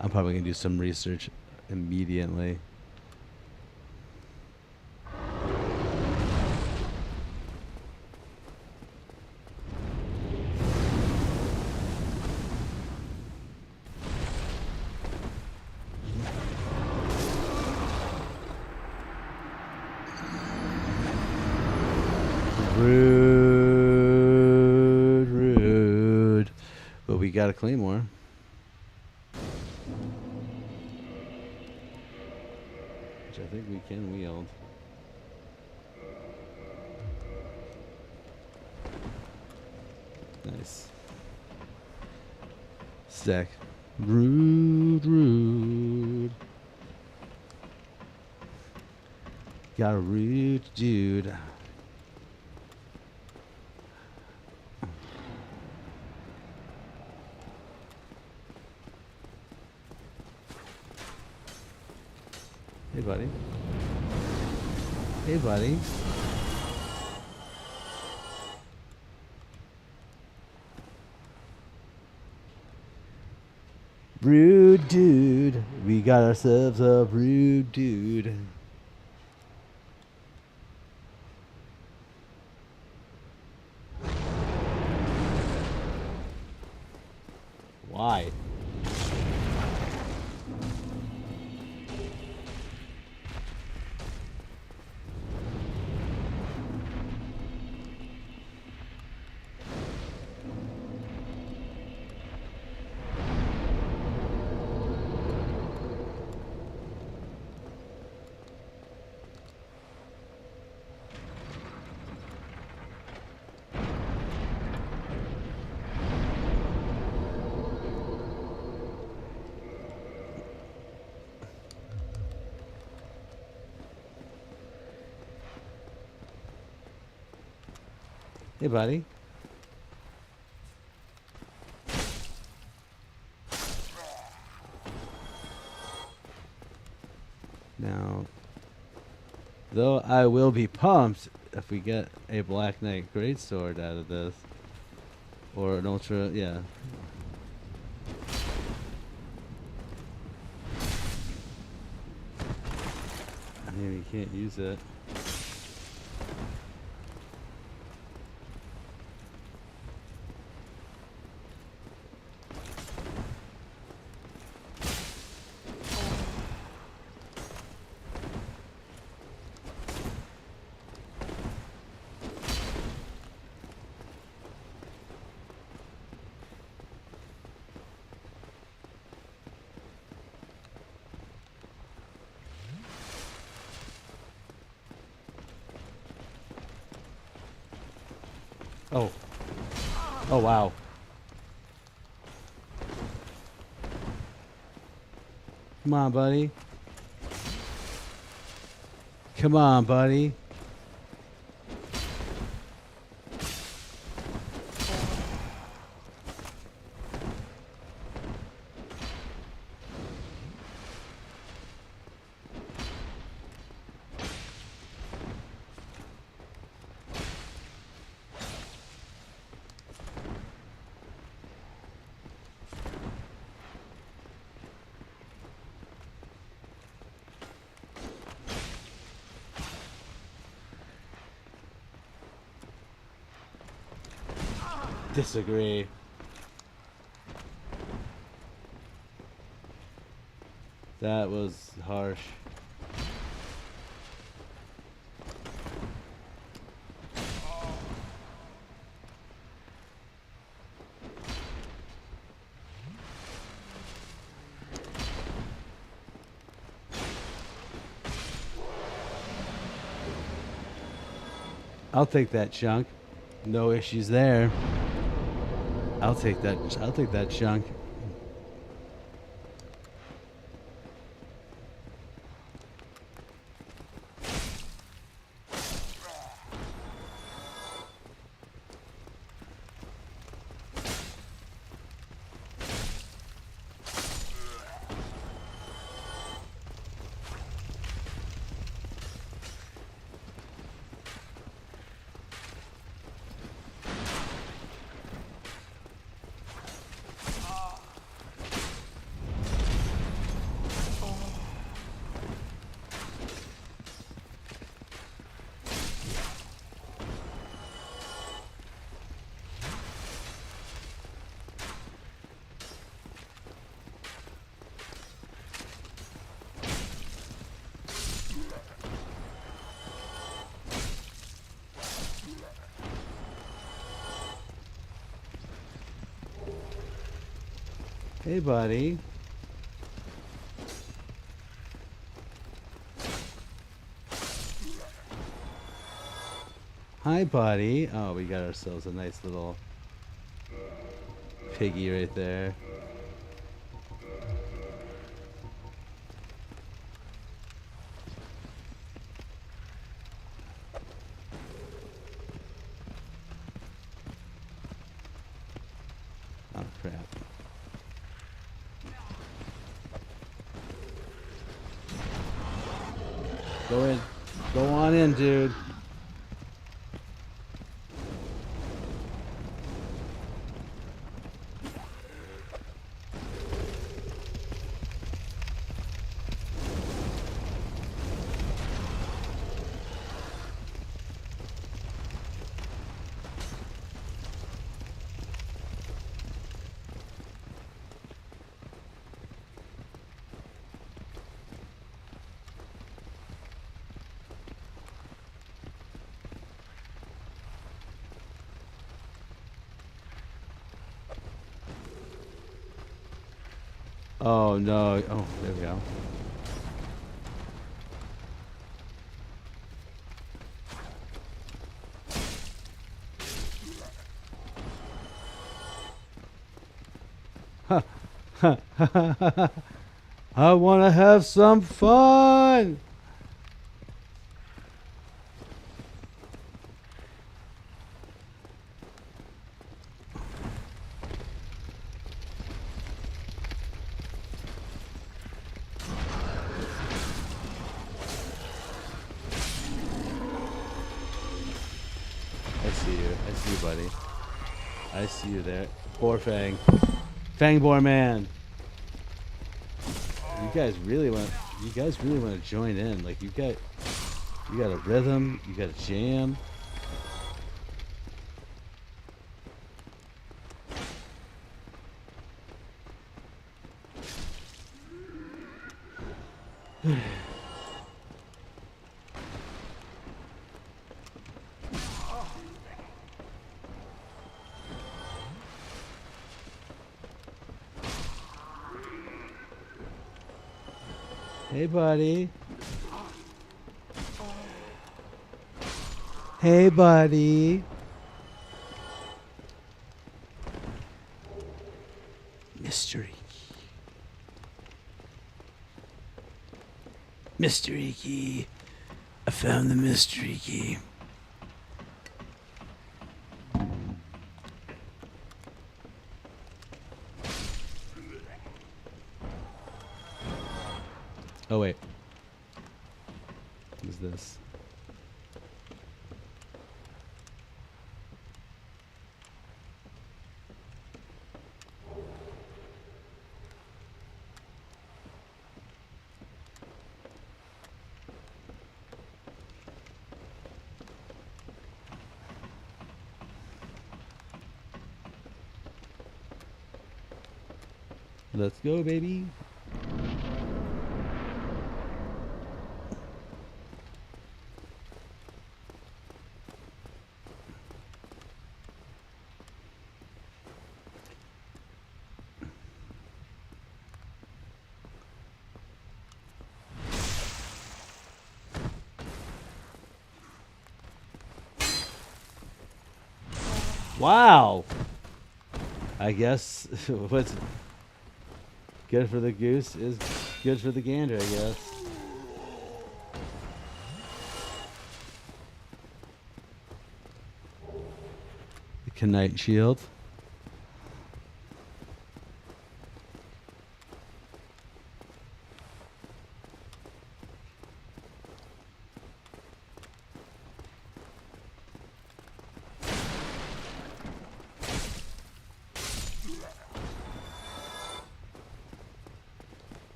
I'm probably going to do some research immediately. Rude, rude. But we got a claymore. Which I think we can wield. Nice. Stack. Rude, rude. Got a rude dude. Hey, buddy. Hey, buddy. Rude dude. We got ourselves a rude dude. Why? Hey, buddy. Now, though I will be pumped if we get a Black Knight Greatsword out of this. Or an Ultra, yeah. Maybe you can't use it. Oh. Oh, wow. Come on, buddy. Come on, buddy. Disagree. That was harsh. I'll take that chunk. No issues there. I'll take that chunk. Hey, buddy. Hi, buddy. Oh, we got ourselves a nice little piggy right there. Oh, crap. Go in. Go on in, dude. Oh no. Oh, there we go. I want to have some fun. I see you. I see you, buddy. I see you there. Poor Fang. Fang Boar Man. You guys really want to join in. Like you got a rhythm, you got a jam. Hey, buddy. Hey, buddy. Mystery. Mystery key. I found the mystery key. Oh, wait. What is this? Let's go, baby. Wow. I guess what's good for the goose is good for the gander, I guess. The Knight Shield.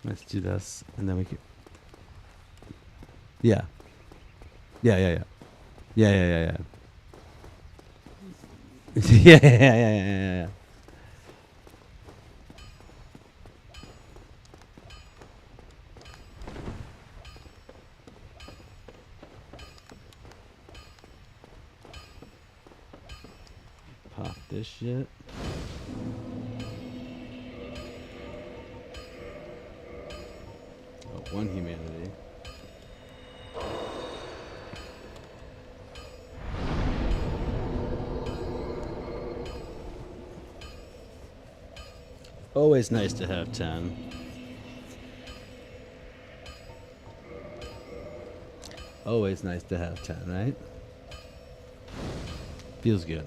Let's do this, and then we can. Yeah. Yeah. Yeah. Yeah. Pop this shit. Oh, one humanity. Always nice to have 10. Always nice to have 10, right? Feels good.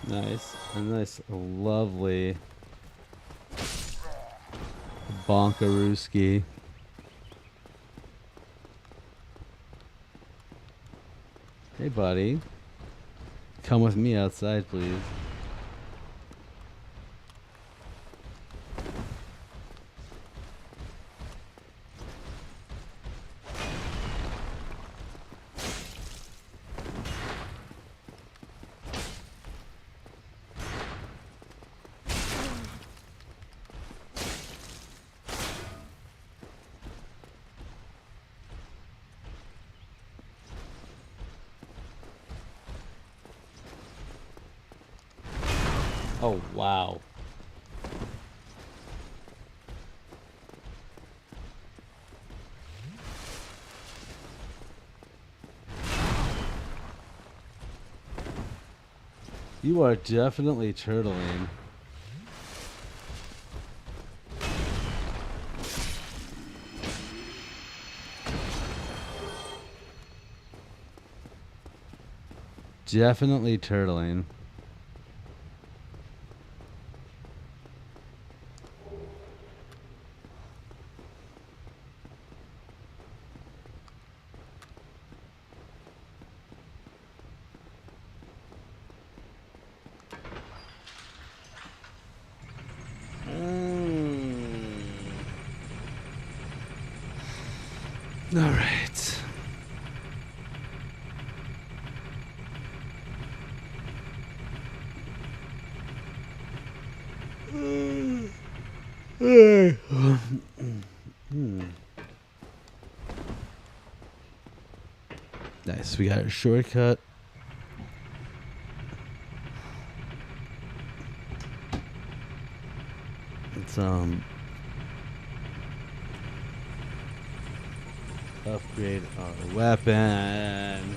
Nice. A nice, lovely bonkarooski. Hey, buddy. Come with me outside, please. Oh, wow. You are definitely turtling. Definitely turtling. All right. Nice. We got a shortcut. Let's upgrade our weapon.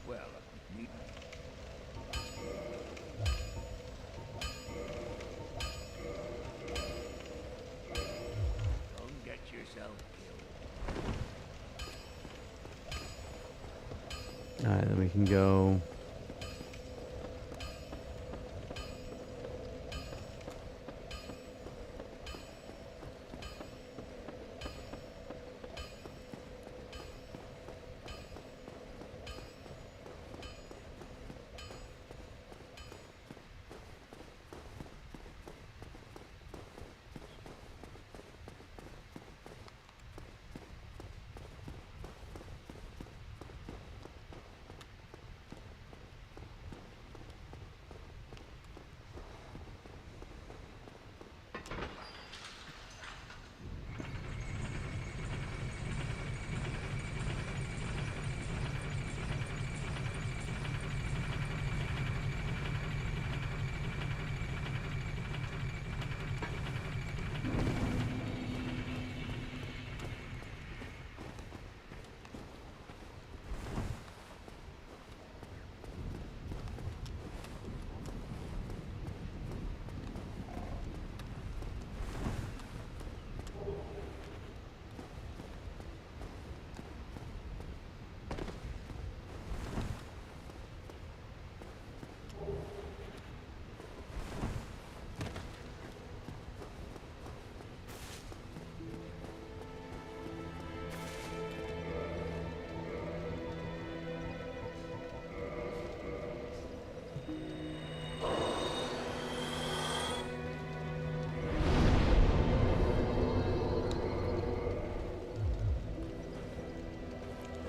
Well, don't get yourself killed. All right, then we can go.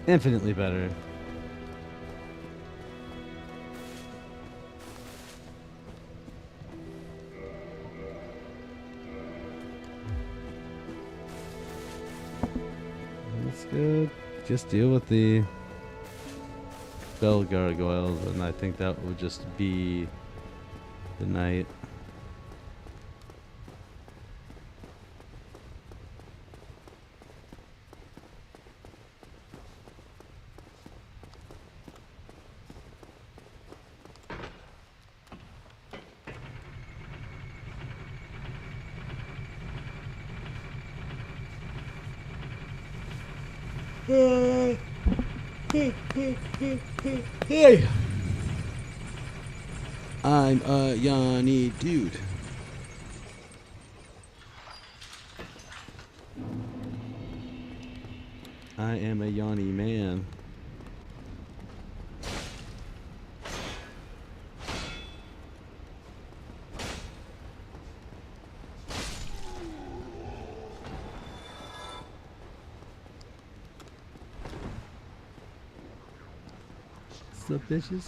Infinitely better. Just deal with the bell gargoyles, and I think that will just be the night. Hey! I'm a Yanni dude. I am a Yanni man. What's up, bitches?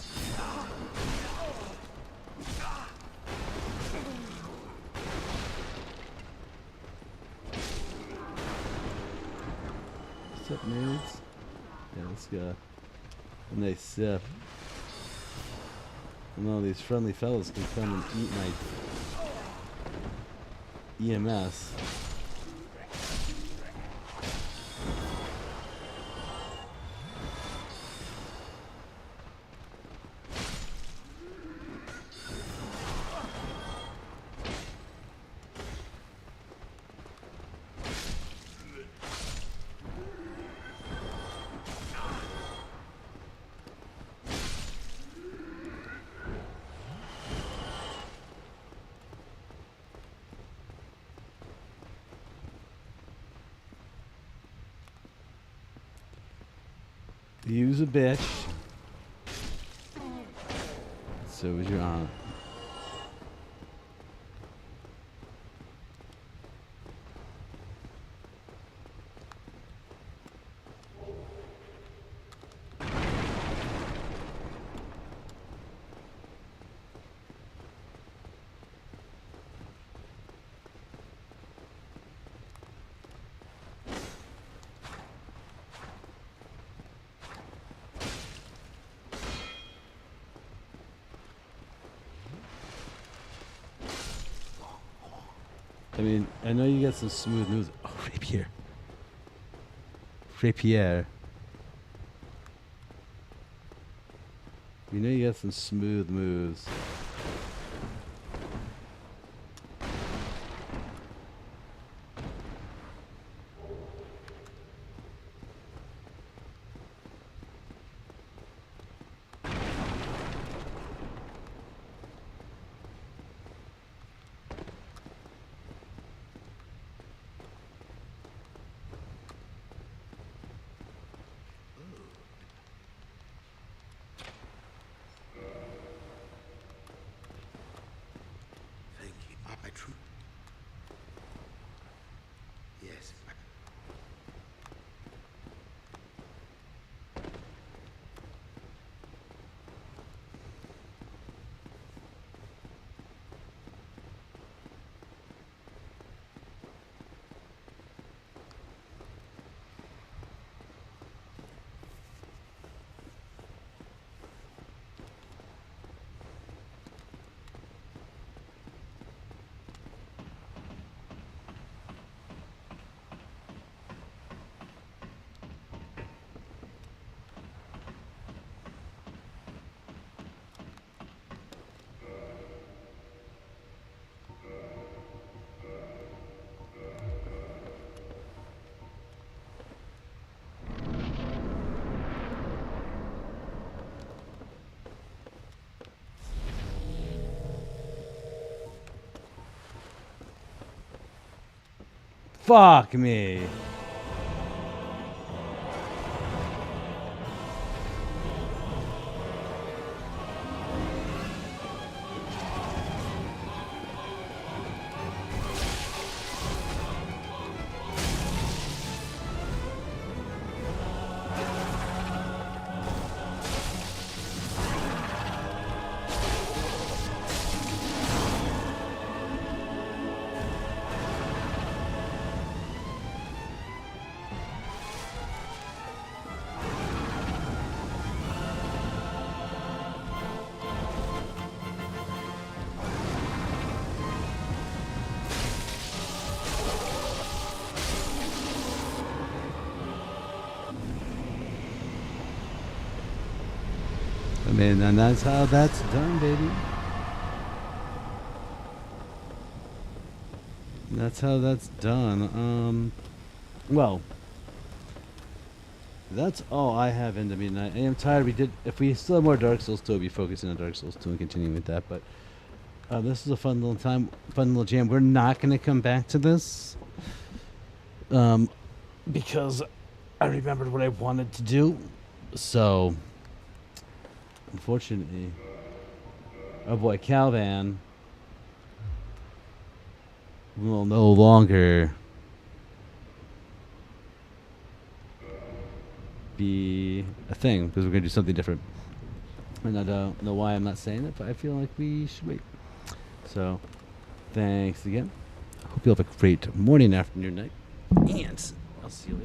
What's up, nerds? Yeah, let's go. A nice sip. And all these friendly fellas can come and eat my EMS. Use a bitch. So is your aunt. I mean, I know you got some smooth moves. Oh, rapier. Rapier. You know you got some smooth moves. Thank you. I true. Yes. Fuck me. I mean, and that's how that's done, baby. That's how that's done. Well, that's all I have into midnight. I am tired. If we still have more Dark Souls 2, we'll be focusing on Dark Souls 2 and continuing with that. But this is a fun little time, fun little jam. We're not going to come back to this because I remembered what I wanted to do. So, unfortunately, our boy Calvan will no longer be a thing because we're going to do something different. And I don't know why I'm not saying it, but I feel like we should wait. So, thanks again. Hope you have a great morning, afternoon, night, and I'll see you later.